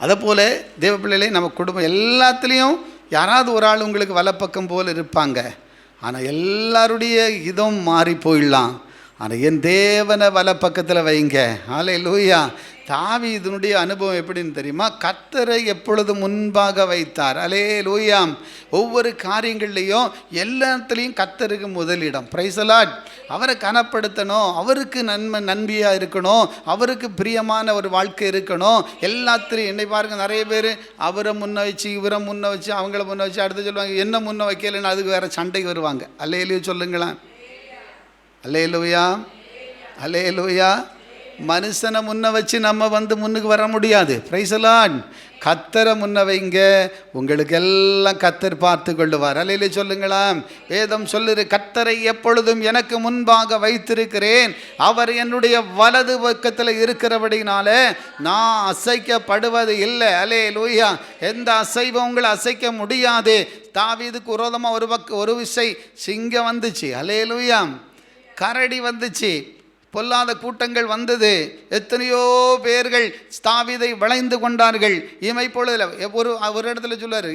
[SPEAKER 1] அதை போல் தேவ பிள்ளைகளே, நம்ம குடும்பம் எல்லாத்துலேயும் யாராவது ஒரு ஆள் உங்களுக்கு வலப்பக்கம் போல் இருப்பாங்க. ஆனால் எல்லாருடைய இதம் மாறி போயிடலாம். ஆனால் என் தேவனை வலப்பக்கத்தில் வைங்க. அல்லேலூயா. தாவீதுனுடைய அனுபவம் எப்படின்னு தெரியுமா? கர்த்தரை எப்பொழுது முன்பாக வைத்தார். அல்லேலூயா. ஒவ்வொரு காரியங்கள்லையும் எல்லாத்துலேயும் கர்த்தருக்கு முதலிடம். Price the Lord. அவரை கனப்படுத்தணும், அவருக்கு நன்மையாக இருக்கணும், அவருக்கு பிரியமான ஒரு வாழ்க்கை இருக்கணும். எல்லாத்துலேயும் என்னை பாருங்கள், நிறைய பேர் அவரை முன்ன வச்சு இவரை முன்ன வச்சு அவங்கள முன்ன வச்சு அடுத்து சொல்லுவாங்க என்ன முன்ன வைக்கலைன்னு அதுக்கு வேறு சண்டைக்கு வருவாங்க. அல்லேலூயா சொல்லுங்களேன். அல்லேலூயா, அல்லேலூயா. மனுஷனை முன்ன வச்சு நம்ம முன்னுக்கு வர முடியாது. Price the Lord. கர்த்தரை முன்ன வைங்க, உங்களுக்கு எல்லாம் கர்த்தர் பார்த்து கொள்ளுவார். அல்லேலூயா சொல்லுங்களா. வேதம் சொல்லுது, கர்த்தரை எப்பொழுதும் எனக்கு முன்பாக வைத்திருக்கிறேன். அவர் என்னுடைய வலது பக்கத்தில் இருக்கிறபடினால நான் அசைக்கப்படுவது இல்லை. அல்லேலூயா. எந்த அசைவும் உங்களை அசைக்க முடியாது. தாவீதுக்கு விரோதமாக ஒரு விசை சிங்கம் வந்துச்சு. அல்லேலூயா. கரடி வந்துச்சு, பொல்லாத கூட்டங்கள் வந்தது, எத்தனையோ பேர்கள் தாவீதை வளைந்து கொண்டார்கள். இமை பொழுதுல ஒரு இடத்துல சொல்லுவார்,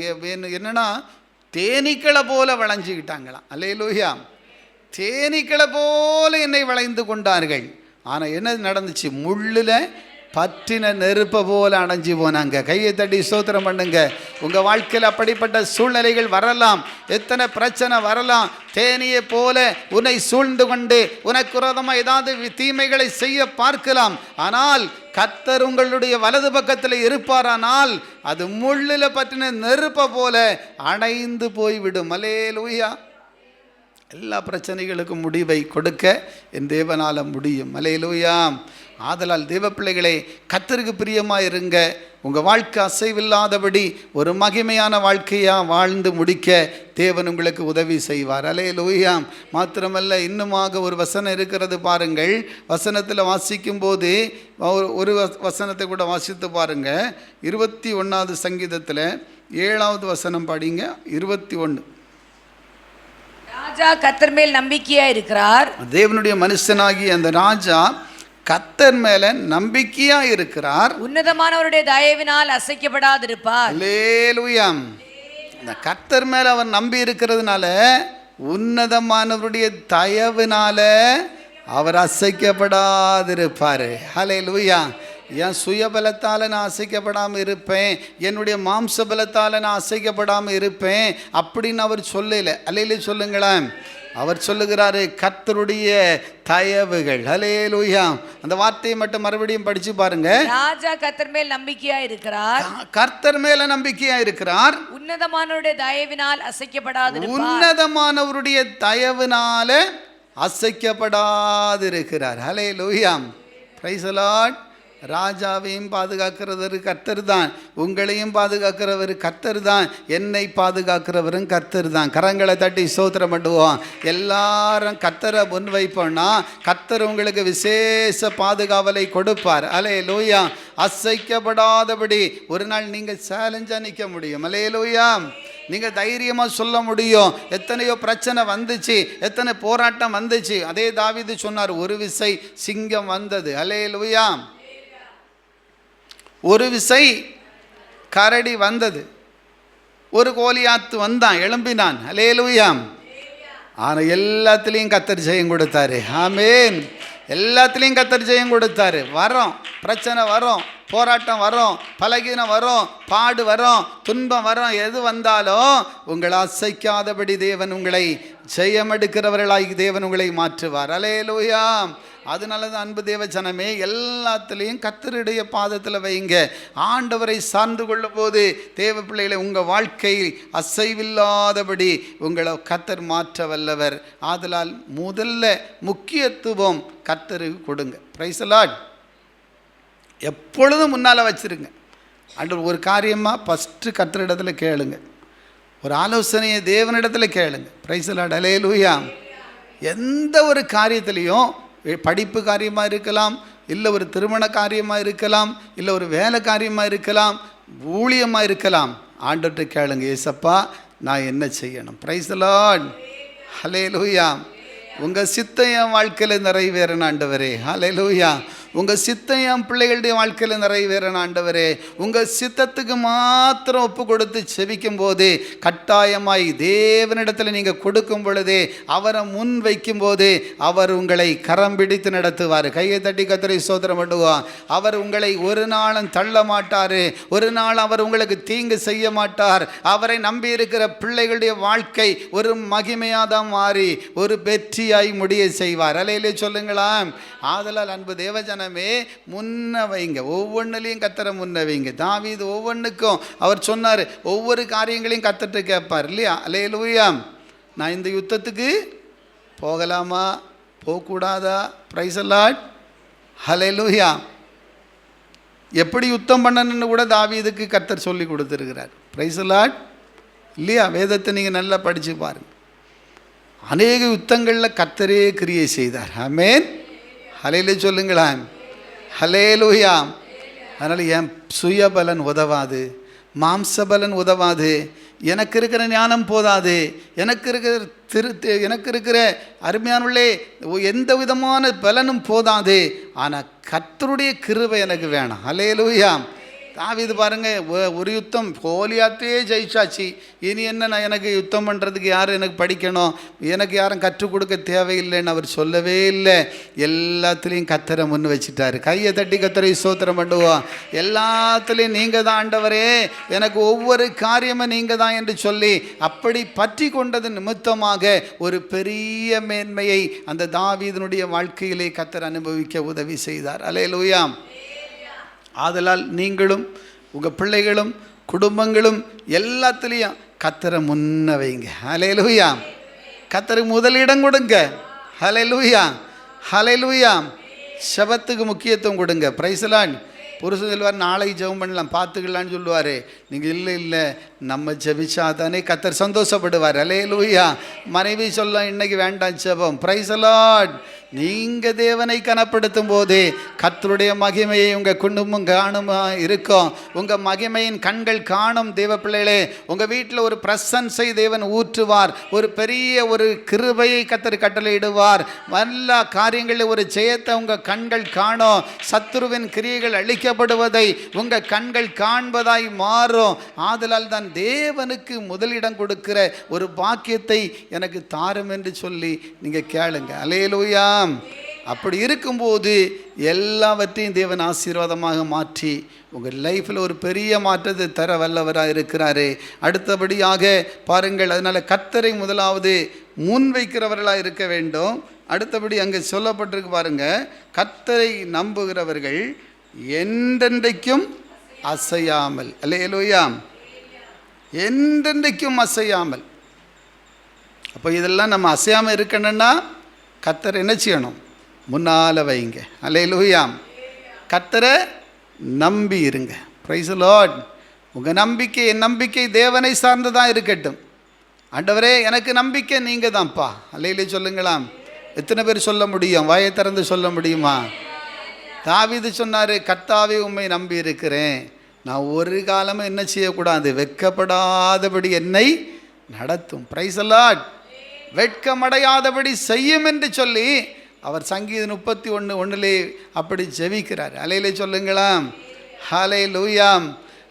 [SPEAKER 1] என்னன்னா தேனீக்களை போல வளைஞ்சிக்கிட்டாங்களாம். அல்லேலூயா. தேனீக்களை போல என்னை வளைந்து கொண்டார்கள். ஆனால் என்ன நடந்துச்சு? முள்ளில் பற்றின நெருப்பை போல அடைஞ்சு போனாங்க. கையை தட்டி ஸ்தோத்திரம் பண்ணுங்க. உங்கள் வாழ்க்கையில் அப்படிப்பட்ட சூழ்நிலைகள் வரலாம், எத்தனை பிரச்சனை வரலாம். தேனியை போல உன்னை சூழ்ந்து கொண்டு உனக்கு விரோதமாக ஏதாவது தீமைகளை செய்ய பார்க்கலாம். ஆனால் கர்த்தர் உங்களுடைய வலது பக்கத்தில் இருப்பாரானால் அது முள்ளில் பற்றின நெருப்பை போல அணைந்து போய்விடும். அல்லேலூயா. எல்லா பிரச்சனைகளுக்கும் முடிவை கொடுக்க என் தேவனால் முடியும். அல்லேலூயா. ஆதலால் தேவ பிள்ளைகளே, கர்த்தருக்கு பிரியமாக இருங்க. உங்கள் வாழ்க்கை அசைவில்லாதபடி ஒரு மகிமையான வாழ்க்கையாக வாழ்ந்து முடிக்க தேவன் உங்களுக்கு உதவி செய்வார். அல்லேலூயா. மாத்திரமல்ல, இன்னுமாக ஒரு வசனம் இருக்கிறது பாருங்கள். வசனத்தில் வாசிக்கும் போது ஒரு வசனத்தை கூட வாசித்து பாருங்கள். 21வது சங்கீதத்தில் 7வது வசனம் படிங்க. 21.
[SPEAKER 4] ராஜா கர்த்தர் மேல் நம்பிக்கையா இருக்கிறார்.
[SPEAKER 1] தேவனுடைய மனுஷனாகி அந்த ராஜா கர்த்தர் மேல நம்பிக்கையா இருக்கிறார்.
[SPEAKER 4] உன்னதமானவருடைய தயவினால் அசைக்கப்படாதிருப்பார்.
[SPEAKER 1] அல்லேலூயா. இந்த கர்த்தர் மேல அவர் நம்பி இருக்கிறதுனால, உன்னதமானவருடைய தயவினால அவர் அசைக்கப்படாதிருப்பார். அல்லேலூயா. என் சுயபலத்தால் நான் அசைக்கப்படாமல் இருப்பேன், என்னுடைய மாம்ச பலத்தால் நான் அசைக்கப்படாமல் இருப்பேன் அப்படின்னு அவர் சொல்லலை. அல்லேலூயா சொல்லுங்களேன். அவர் சொல்லுகிறாரு கர்த்தருடைய தயவுகள். அல்லேலூயா. அந்த வார்த்தையை மட்டும் மறுபடியும் படிச்சு பாருங்க.
[SPEAKER 4] ராஜா கர்த்தர் மேல் நம்பிக்கையா இருக்கிறார்.
[SPEAKER 1] கர்த்தர் மேல நம்பிக்கையா இருக்கிறார்.
[SPEAKER 4] உன்னதமானவருடைய தயவினால் அசைக்கப்படாதிருப்பார்.
[SPEAKER 1] உன்னதமானவருடைய தயவினால அசைக்கப்படாதிருக்கிறார். அல்லேலூயா. Praise the Lord. ராஜாவையும் பாதுகாக்கிறவர் கர்த்தர் தான், உங்களையும் பாதுகாக்கிறவர் கர்த்தர் தான், என்னை பாதுகாக்கிறவரும் கர்த்தர் தான். கரங்களை தட்டி ஸ்தோத்திரம் பண்ணுவோம். எல்லாரும் கர்த்தரை முன்வைப்போம்னா கர்த்தர் உங்களுக்கு விசேஷ பாதுகாவலை கொடுப்பார். அல்லேலூயா. அசைக்கப்படாதபடி ஒரு நாள் நீங்கள் சேலஞ்சாக நிற்க முடியும். அல்லேலூயா. நீங்கள் தைரியமாக சொல்ல முடியும். எத்தனையோ பிரச்சனை வந்துச்சு, எத்தனை போராட்டம் வந்துச்சு. அதே தாவீது சொன்னார், ஒரு விசை சிங்கம் வந்தது. அல்லேலூயா. ஒரு விசை கரடி வந்தது, ஒரு கோலியாத்து வந்தான், எழும்பினான். அல்லேலூயா. ஆனால் எல்லாத்துலேயும் கர்த்தர் ஜெயம் கொடுத்தாரு. ஆமென். எல்லாத்துலேயும் கர்த்தர் ஜெயம் கொடுத்தாரு. வரோம், பிரச்சனை வரும், போராட்டம் வரும், பலகீனம் வரும், பாடு வரும், துன்பம் வரும். எது வந்தாலும் உங்களை அசைக்காதபடி தேவன் உங்களை ஜெயம் எடுக்கிறவர்களாகி தேவன் உங்களை மாற்றுவார். அல்லேலூயா. அதனால தான் அன்பு தேவ ஜனமே, எல்லாத்துலேயும் கர்த்தருடைய பாதத்தில் வைங்க. ஆண்டவரை சார்ந்து கொள்ளும் போது தேவ பிள்ளைகளை உங்கள் வாழ்க்கையில் அசைவில்லாதபடி உங்களை கர்த்தர் மாற்ற வல்லவர். ஆதலால் முதல்ல முக்கியத்துவம் கர்த்தருக்கு கொடுங்க. Price the Lord. எப்பொழுதும் முன்னால் வச்சுருங்க. அன்று ஒரு காரியமாக ஃபஸ்ட்டு கர்த்தரிடத்தில் கேளுங்க. ஒரு ஆலோசனையை தேவனிடத்தில் கேளுங்க. Praise the Lord. அல்லேலூயா. எந்த ஒரு காரியத்திலையும், படிப்பு காரியமாக இருக்கலாம், இல்லை ஒரு திருமண காரியமாக இருக்கலாம், இல்லை ஒரு வேலை காரியமாக இருக்கலாம், ஊழியமாக இருக்கலாம், ஆண்டவர்கிட்ட கேளுங்க, ஏசப்பா நான் என்ன செய்யணும்? Praise the Lord. அல்லேலூயா. உங்கள் சித்தம் என் வாழ்க்கையில் நிறைவேறணும் ஆண்டவரே. அல்லேலூயா. உங்கள் சித்தம் என் பிள்ளைகளுடைய வாழ்க்கையில் நிறைவேறணும் ஆண்டவரே. உங்கள் சித்தத்துக்கு மாத்திரம் ஒப்பு கொடுத்து செபிக்கும் போது, கட்டாயமாய் தேவனிடத்தில் நீங்கள் கொடுக்கும் பொழுதே, அவரை முன் வைக்கும் போது அவர் உங்களை கரம் பிடித்து நடத்துவார். கையை தட்டி கர்த்தரை ஸ்தோத்திரம் பண்ணுவார். அவர் உங்களை ஒரு நாளும் தள்ள மாட்டார். ஒரு நாள் அவர் உங்களுக்கு தீங்கு செய்ய மாட்டார். அவரை நம்பி இருக்கிற பிள்ளைகளுடைய வாழ்க்கை ஒரு மகிமையாக தான் மாறி ஒரு வெற்றியாய் முடிய செய்வார். அல்லேலூயா சொல்லுங்களா. ஆதலால் அன்பு தேவஜன முன்ன வைங்க. ஒவ்வொன்றிலையும் கர்த்தரை முன்ன வைங்க. தாவீது ஒவ்வொன்றுக்கும் அவர் சொன்னார், ஒவ்வொரு காரியங்களையும் கர்த்தர்ட்ட கேட்பார் இல்லையா. அல்லேலூயா. நான் இந்த யுத்தத்துக்கு போகலாமா, போகக்கூடாதா? Price the Lord. அல்லேலூயா. எப்படி யுத்தம் பண்ணணும்னு கூட தாவீதுக்கு கர்த்தர் சொல்லி கொடுத்துருக்கிறார். Price the Lord. இல்லையா? வேதத்தை நீங்கள் நல்லா படித்து பாருங்கள். அநேக யுத்தங்களில் கர்த்தரே கிரியை செய்தார். ஆமென். ஹல்லேலூயா சொல்லுங்களேன். ஹல்லேலூயா. அதனால் என் சுயபலன் உதவாது, மாம்சபலன் உதவாது, எனக்கு இருக்கிற ஞானம் போதாது, எனக்கு இருக்கிற அருமையானுள்ளே எந்த விதமான பலனும் போதாது. ஆனால் கர்த்தருடைய கிருபை எனக்கு வேணும். ஹல்லேலூயா. தாவீது பாருங்க, ஒரு யுத்தம் கோலியாத்தே ஜெயிச்சாச்சு. இனி என்ன, எனக்கு யுத்தம் பண்ணுறதுக்கு யாரும் எனக்கு படிக்கணும், எனக்கு யாரும் கற்றுக் கொடுக்க தேவையில்லைன்னு அவர் சொல்லவே இல்லை. எல்லாத்துலேயும் கர்த்தரை முன் வச்சுட்டாரு. கையை தட்டி கர்த்தரை ஸ்தோத்திரம் பண்ணுவோம். எல்லாத்துலேயும் நீங்கள் தான் ஆண்டவரே, எனக்கு ஒவ்வொரு காரியமும் நீங்கள் தான் என்று சொல்லி அப்படி பற்றி கொண்டது நிமித்தமாக ஒரு பெரிய மேன்மையை அந்த தாவீதினுடைய வாழ்க்கையிலே கர்த்தர் அனுபவிக்க உதவி செய்தார். அல்லேலூயா. ஆதலால் நீங்களும் உங்கள் பிள்ளைகளும் குடும்பங்களும் எல்லாத்துலேயும் கர்த்தரை முன்ன வைங்க. ஹல்லேலூயா. கர்த்தருக்கு முதலிடம் கொடுங்க. ஹல்லேலூயா. ஹல்லேலூயா. செபத்துக்கு முக்கியத்துவம் கொடுங்க. Price the Lord. புருஷன் சொல்லுவார் நாளை ஜெபம் பண்ணலாம் பார்த்துக்கலான்னு சொல்லுவார். நீங்கள் இல்லை நம்ம ஜெபிச்சா தானே கர்த்தர் சந்தோஷப்படுவார். அல்லேலூயா. மனைவி சொல்ல இன்னைக்கு வேண்டாம் ஜெபம். Price the Lord. நீங்கள் தேவனை கனப்படுத்தும் போது கர்த்தருடைய மகிமையை உங்கள் குடும்பம் காணுமா இருக்கும். உங்கள் மகிமையின் கண்கள் காணும். தேவ பிள்ளைகளே, உங்கள் வீட்டில் ஒரு பிரசன்ஸை தேவன் ஊற்றுவார். ஒரு பெரிய ஒரு கிருபையை கர்த்தர் கட்டளையிடுவார். எல்லா காரியங்களில் ஒரு ஜெயத்தை உங்கள் கண்கள் காணும். சத்துருவின் கிரியைகள் அழிக்கப்படுவதை உங்கள் கண்கள் காண்பதாய் மாறும். ஆதலால் தான் தேவனுக்கு முதலிடம் கொடுக்கிற ஒரு பாக்கியத்தை எனக்கு தாரும் என்று சொல்லி நீங்கள் கேளுங்க. அல்லேலூயா. அப்படி இருக்கும்போது எல்லாவற்றையும் தேவன் ஆசீர்வாதமாக மாற்றி உங்கள் லைஃப்பில் ஒரு பெரிய மாற்றத்தை தர வல்லவராக இருக்கிறாரு. அடுத்தபடியாக பாருங்கள், அதனால் கர்த்தரை முதலாவது முன்வைக்கிறவர்களாக இருக்க வேண்டும். அடுத்தபடி அங்கே சொல்லப்பட்டிருக்கு பாருங்க, கர்த்தரை நம்புகிறவர்கள் என்றென்றைக்கும் அசையாமல். அல்லேலூயா. என்றென்றைக்கும் அசையாமல். அப்போ இதெல்லாம் நம்ம அசையாமல் இருக்கணும்னா கர்த்தரை என்ன செய்யணும்? முன்னால் வைங்க. அல்லேலூயா. கர்த்தரை நம்பி இருங்க. Price the Lord. உங்கள் நம்பிக்கை, என் நம்பிக்கை தேவனை சார்ந்துதான் இருக்கட்டும். ஆண்டவரே எனக்கு நம்பிக்கை நீங்கள் தான்ப்பா. அல்லேலூயா சொல்லுங்களாம். எத்தனை பேர் சொல்ல முடியும்? வாயை திறந்து சொல்ல முடியுமா? தாவீது சொன்னார், கர்த்தாவே உம்மை நம்பி இருக்கிறேன், நான் ஒரு காலமும் என்ன செய்யக்கூடாது, வெட்கப்படாதபடி என்னை நடத்தும். Price the Lord. வெட்கமடையாதபடி செய்யும் என்று சொல்லி அவர் சங்கீதம் 31:1 அப்படி ஜெபிக்கிறார். அல்லேலூயா சொல்லுங்களாம். ஹல்லேலூயா.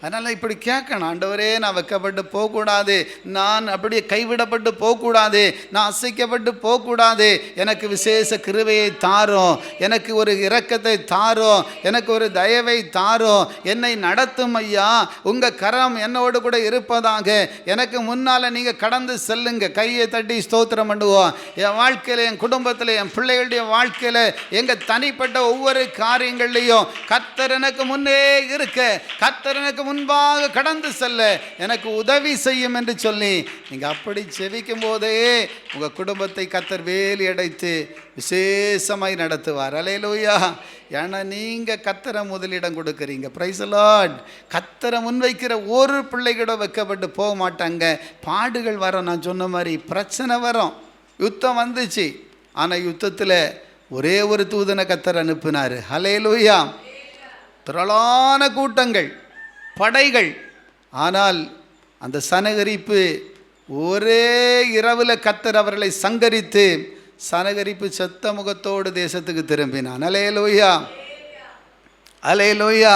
[SPEAKER 1] அதனால் இப்படி கேட்கணும், ஆண்டவரே நான் வெட்கப்பட்டு போகக்கூடாது, நான் அப்படியே கைவிடப்பட்டு போகக்கூடாது, நான் அசைக்கப்பட்டு போகக்கூடாது, எனக்கு விசேஷ கிருபையை தாரும், எனக்கு ஒரு இரக்கத்தை தாரும், எனக்கு ஒரு தயவை தாரும், என்னை நடத்தும் ஐயா, உங்கள் கரம் என்னோடு கூட இருப்பதாக, எனக்கு முன்னால் நீங்கள் கடந்து செல்லுங்க. கையை தட்டி ஸ்தோத்திரம் பண்ணுவோம். என் வாழ்க்கையில், என் குடும்பத்தில், என் பிள்ளைகளுடைய வாழ்க்கையில், எங்கள் தனிப்பட்ட ஒவ்வொரு காரியங்கள்லையும் கர்த்தர் எனக்கு முன்னே இருக்க, கர்த்தர் எனக்கு முன்பாக கடந்து செல்ல எனக்கு உதவி செய்யும் என்று சொல்லி நீங்கள் அப்படி செபிக்கும் போதே உங்கள் குடும்பத்தை கர்த்தர் வேலி அடைத்து விசேஷமாய் நடத்துவார். அல்லேலூயா. ஏன்னா நீங்கள் கர்த்தரை முதலிடம் கொடுக்குறீங்க. Price the Lord. கர்த்தரை முன்வைக்கிற ஒரு பிள்ளைகளோட வெட்கப்பட்டு போக மாட்டாங்க. பாடுகள் வரும், நான் சொன்ன மாதிரி பிரச்சனை வரும். யுத்தம் வந்துச்சு, ஆனால் யுத்தத்தில் ஒரே ஒரு தூதனை கர்த்தர் அனுப்பினார். அல்லேலூயா. திரளான கூட்டங்கள், படைகள், ஆனால் அந்த சனகரிப்பு ஒரே இரவில் கர்த்தர் அவர்களை சங்கரித்து சனகரிப்பு செத்த முகத்தோடு தேசத்துக்கு திரும்பினான். அல்லேலூயா. அல்லேலூயா.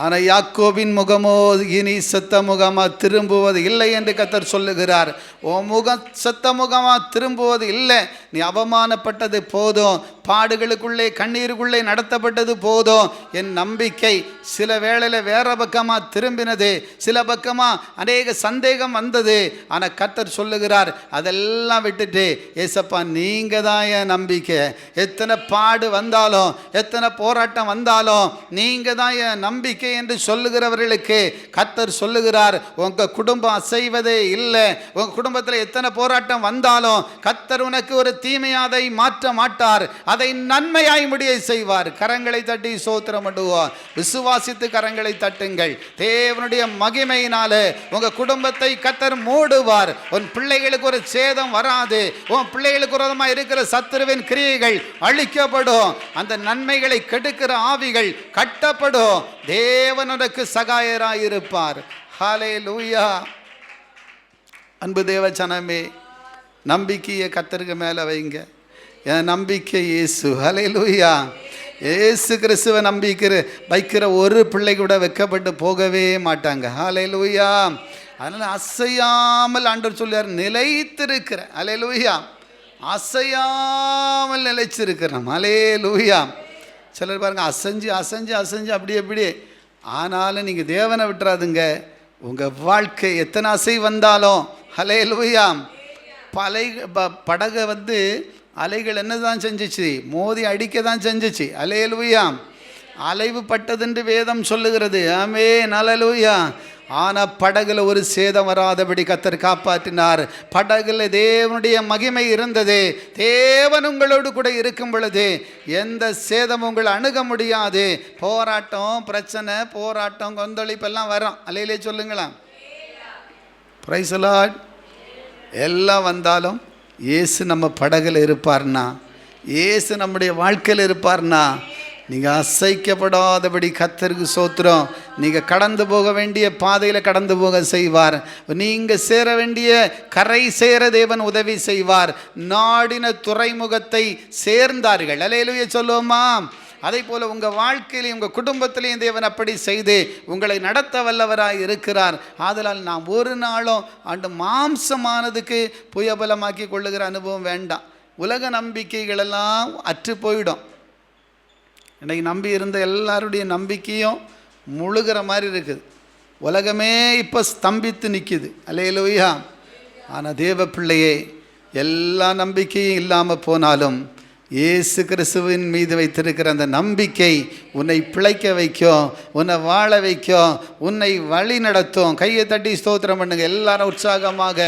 [SPEAKER 1] ஆனால் யாக்கோபின் முகமோ இனி செத்த முகமாக திரும்புவது இல்லை என்று கர்த்தர் சொல்லுகிறார். ஓ முகம் செத்த முகமாக திரும்புவது இல்லை. நீ அவமானப்பட்டது போதும், பாடுகளுக்குள்ளே கண்ணீருக்குள்ளே நடத்தப்பட்டது போதும். என் நம்பிக்கை சில வேளையில் வேற பக்கமாக திரும்பினது, சில பக்கமாக அநேக சந்தேகம் வந்தது. ஆனால் கர்த்தர் சொல்லுகிறார், அதெல்லாம் விட்டுட்டு ஏசப்பா நீங்கள் தான் என் நம்பிக்கை. எத்தனை பாடு வந்தாலும், எத்தனை போராட்டம் வந்தாலும் நீங்கள் தான் என் நம்பிக்கை என்று சொல்லுகிறவர்களுக்கு கர்த்தர் சொல்லுகிறார், உங்கள் குடும்பம் அசைவதே இல்லை. உங்கள் குடும்பத்தில் எத்தனை போராட்டம் வந்தாலும் கர்த்தர் உனக்கு ஒரு தீமையாதை மாற்ற மாட்டார், அதை நன்மையாய் முடிய செய்வார். கரங்களை தட்டி ஸ்தோத்திரம் பண்ணுவோம். விசுவாசித்து கரங்களை தட்டுங்கள். தேவனுடைய மகிமையினாலே உங்க குடும்பத்தை கர்த்தர் மூடுவார். உன் பிள்ளைகளுக்கு ஒரு சேதம் வராது. உன் பிள்ளைகளுக்கு விரோதமாக இருக்கிற சத்துருவின் கிரியைகள் அழிக்கப்படும். அந்த நன்மைகளை கெடுக்கிற ஆவிகள் கட்டப்படும். தேவன் உனக்கு சகாயராய் இருப்பார். ஹல்லேலூயா. அன்பு தேவ ஜனமே, நம்பிக்கையை கர்த்தருக்கு மேலே வைங்க. என் நம்பிக்கை இயேசு. ஹல்லேலூயா. இயேசு கிறிஸ்துவை வைக்கிற ஒரு பிள்ளை கூட வெட்கப்பட்டு போகவே மாட்டாங்க. ஹல்லேலூயா. அதனால் அசையாமல் ஆண்டவர் சொல்றார், நிலைத்திருக்கிற. ஹல்லேலூயா. அசையாமல் நிலைச்சிருக்கிறோம். ஹல்லேலூயா. சிலர் பாருங்க, அசைஞ்சு அசைஞ்சு அசைஞ்சு அப்படி எப்படி. ஆனாலும் நீங்கள் தேவனை விட்டுறாதுங்க. உங்கள் வாழ்க்கை எத்தனை அசை வந்தாலும், ஹல்லேலூயா, படகை அலைகள் என்ன தான் செஞ்சிச்சு? மோதி அடிக்க தான் செஞ்சிச்சு. ஹல்லேலூயா. அலைவு பட்டதென்று வேதம் சொல்லுகிறது. ஆமென். ஹல்லேலூயா. ஆனால் படகுல ஒரு சேதம் வராதபடி கர்த்தர் காப்பாற்றினார். படகுல தேவனுடைய மகிமை இருந்தது. தேவன் உங்களோடு கூட இருக்கும் பொழுது எந்த சேதமும் உங்களை அணுக முடியாது. போராட்டம், பிரச்சனை, போராட்டம், கொந்தளிப்பெல்லாம் வரும். அல்லையிலே சொல்லுங்களா? Price the Lord. எல்லாம் வந்தாலும் இயேசு நம்ம படகுல இருப்பார்னா, இயேசு நம்முடைய வாழ்க்கையில் இருப்பார்னா, நீங்கள் அசைக்கப்படாதபடி கர்த்தருக்கு ஸ்தோத்திரம். நீங்கள் கடந்து போக வேண்டிய பாதையில் கடந்து போக செய்வார். நீங்கள் சேர வேண்டிய கரை சேர தேவன் உதவி செய்வார். நாடின துறைமுகத்தை சேர்ந்தார்கள். அல்லேலூயா சொல்லுவோமா? அதே போல் உங்கள் வாழ்க்கையிலையும் உங்கள் குடும்பத்திலையும் தேவன் அப்படி செய்து உங்களை நடத்த வல்லவராய் இருக்கிறார். ஆதலால் நாம் ஒரு நாளும் அந்த மாம்சமானதுக்கு புயபலமாக்கி கொள்ளுகிற அனுபவம் வேண்டாம். உலக நம்பிக்கைகளெல்லாம் அற்று போயிடும். இன்றைக்கி நம்பி இருந்த எல்லாருடைய நம்பிக்கையும் முழுகிற மாதிரி இருக்குது. உலகமே இப்போ ஸ்தம்பித்து நிற்கிது. அல்லேலூயா. ஆனால் தேவ பிள்ளையே, எல்லா நம்பிக்கையும் இல்லாமல் போனாலும் இயேசு கிறிஸ்துவின் மீது வைத்திருக்கிற அந்த நம்பிக்கை உன்னை பிழைக்க வைக்கும், உன்னை வாழ வைக்கும், உன்னை வழி நடத்தும். கையை தட்டி ஸ்தோத்திரம் பண்ணுங்க எல்லாரும் உற்சாகமாக.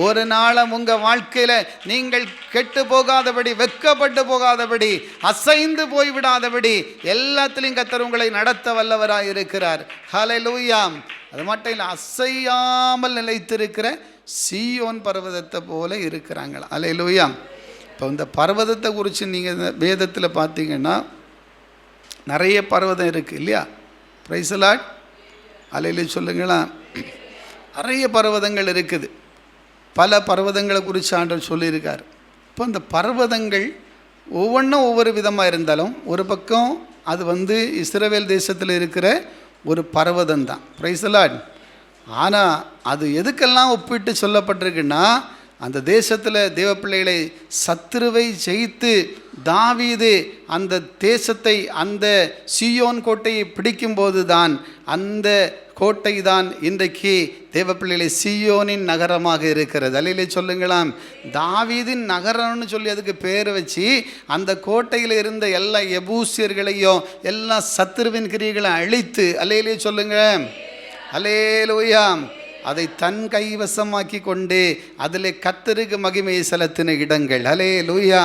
[SPEAKER 1] ஒரு நாளும் உங்கள் வாழ்க்கையில் நீங்கள் கெட்டு போகாதபடி, வெட்கப்பட்டு போகாதபடி, அசைந்து போய்விடாதபடி எல்லாத்திலையும் கர்த்தர் உங்களை நடத்த வல்லவராக இருக்கிறார். ஹல்லேலூயா. அது மட்டும் இல்லை, அசையாமல் நிலைத்திருக்கிற சீயோன் பர்வதத்தை போல இருக்கிறாங்களா. ஹல்லேலூயா. இப்போ இந்த பர்வதத்தை குறித்து நீங்கள் வேதத்தில் பார்த்தீங்கன்னா நிறைய பர்வதம் இருக்குது இல்லையா? Price the Lord. அல்லேலூயா சொல்லுங்களா? நிறைய பர்வதங்கள் இருக்குது. பல பர்வதங்களை குறித்து ஆண்டவர் சொல்லியிருக்கார். இப்போ இந்த பர்வதங்கள் ஒவ்வொன்றும் ஒவ்வொரு விதமாக இருந்தாலும் ஒரு பக்கம் அது இஸ்ரவேல் தேசத்தில் இருக்கிற ஒரு பர்வதம் தான். Price the Lord. ஆனால் அது எதுக்கெல்லாம் ஒப்பிட்டு சொல்லப்பட்டிருக்குன்னா, அந்த தேசத்தில் தேவப்பிள்ளைகளை சத்துருவை ஜெயித்து தாவீது அந்த தேசத்தை, அந்த சீயோன் கோட்டையை பிடிக்கும்போது தான், அந்த கோட்டை தான் இன்றைக்கு தேவப்பிள்ளைகளை சீயோனின் நகரமாக இருக்கிறது. அல்லையிலே சொல்லுங்களாம். தாவீதின் நகரம்னு சொல்லி அதுக்கு பேர் வச்சு அந்த கோட்டையில் இருந்த எல்லா எபூசியர்களையும் எல்லா சத்துருவின் கிரியைகளை அழித்து, அல்லையிலே சொல்லுங்க, அல்லேலூயா, அதை தன் கைவசமாக்கி கொண்டு அதில் கர்த்தருக்கு மகிமையை செலுத்தின இடங்கள். அல்லேலூயா.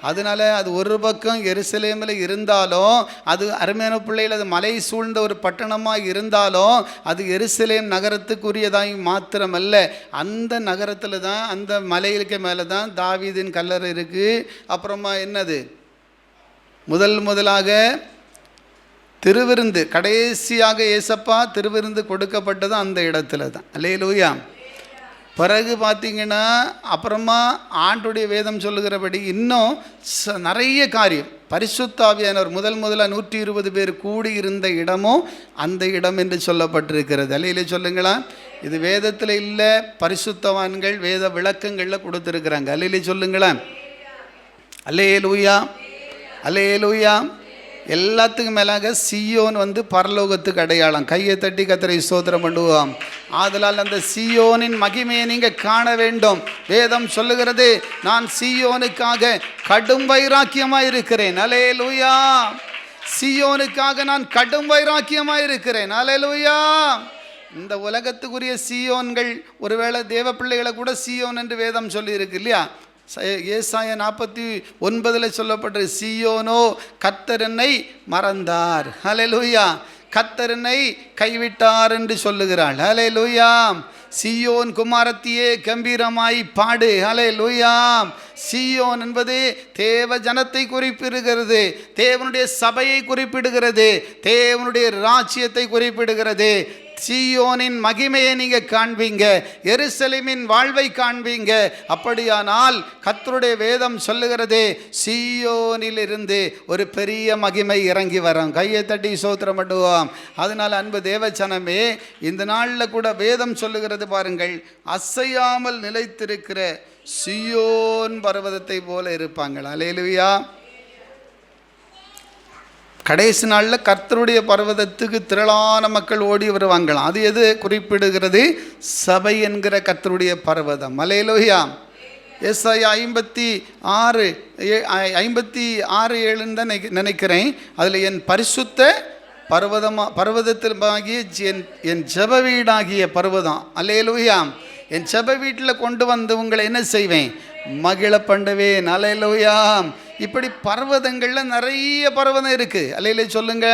[SPEAKER 1] அதனால் அது ஒரு பக்கம் எருசலேமில் இருந்தாலும், அது அருமையான பிள்ளைகள், அது மலை சூழ்ந்த ஒரு பட்டணமாக இருந்தாலும், அது எருசலேம் நகரத்துக்குரியதாய் மாத்திரமல்ல, அந்த நகரத்தில் தான், அந்த மலைகளுக்கு மேலே தான் தாவீதின் கல்லறை இருக்குது. அப்புறமா என்னது, முதலாக திருவிருந்து, கடைசியாக ஏசப்பா திருவிருந்து கொடுக்கப்பட்டது அந்த இடத்துல தான். அல்லேலூயா. பிறகு பார்த்தீங்கன்னா அப்புறமா ஆண்டுடைய வேதம் சொல்லுகிறபடி இன்னும் நிறைய காரியம். பரிசுத்த ஆவியானவர் முதலாக 120 பேர் கூடியிருந்த இடமும் அந்த இடம் என்று சொல்லப்பட்டிருக்கிறது. அல்லேலூயா சொல்லுங்களா. இது வேதத்தில் இல்லை, பரிசுத்தவான்கள் வேத விளக்கங்களில் கொடுத்துருக்குறாங்க. அல்லேலூயா சொல்லுங்களா. அல்லேலூயா. அல்லேலூயா. எல்லாத்துக்கும் மேலாக சீயோன் பரலோகத்துக்கு அடையாளம். கையை தட்டி கர்த்தரை ஸ்தோத்திரம் பண்ணுவோம். ஆதலால் அந்த சீயோனின் மகிமையை நீங்கள் காண வேண்டும். வேதம் சொல்லுகிறது, நான் சீயோனுக்காக கடும் வைராக்கியமாக இருக்கிறேன். அல்லேலூயா. சீயோனுக்காக நான் கடும் வைராக்கியமாக இருக்கிறேன். அல்லேலூயா. இந்த உலகத்துக்குரிய சீயோன்கள், ஒருவேளை தேவ பிள்ளைகளை கூட சீயோன் என்று வேதம் சொல்லி இருக்கு இல்லையா? ஏசாயா 49 சொல்லப்பட்ட சீயோனோ கர்த்தர் என்னை மறந்தார். ஹல்லேலூயா. கர்த்தர் என்னை கைவிட்டார் என்று சொல்லுகிறாள். ஹல்லேலூயா. சீயோன் குமாரத்தியே கம்பீரமாய் பாடு. ஹல்லேலூயா. சீயோன் என்பது தேவ ஜனத்தை குறிப்பிடுகிறது, தேவனுடைய சபையை குறிப்பிடுகிறது, தேவனுடைய ராஜ்யத்தை குறிப்பிடுகிறது. சீயோனின் மகிமையை நீங்கள் காண்பீங்க, எருசலேமின் வாழ்வை காண்பீங்க. அப்படியானால் கர்த்தருடைய வேதம் சொல்லுகிறது, சீயோனில் இருந்து ஒரு பெரிய மகிமை இறங்கி வரும். கையை தட்டி ஸ்தோத்திரம் பண்ணுவோம். அதனால் அன்பு தேவச்சனமே, இந்த நாளில் கூட வேதம் சொல்லுகிறது பாருங்கள், அசையாமல் நிலைத்திருக்கிற சீயோன் பர்வதத்தை போல இருப்பாங்கள். அல்லேலூயா. கடைசி நாளில் கர்த்தருடைய பர்வதத்துக்கு திரளான மக்கள் ஓடி வருவாங்களாம். அது எது குறிப்பிடுகிறது? சபை என்கிற கர்த்தருடைய பர்வதம். அல்லேலூயா. ஏசாயா 56:7 தான் நினைக்கிறேன். அதில் என் பரிசுத்த பர்வதத்திலாகிய என் ஜெப வீடாகிய பர்வதம். அல்லேலூயா. என் ஜெப வீட்டில் கொண்டு வந்து உங்களை என்ன செய்வேன்? மகிழ பண்ணுவேன். அல்லேலூயா. இப்படி பர்வதங்களில் நிறைய பர்வதம் இருக்குது. அல்லேலூயா சொல்லுங்க.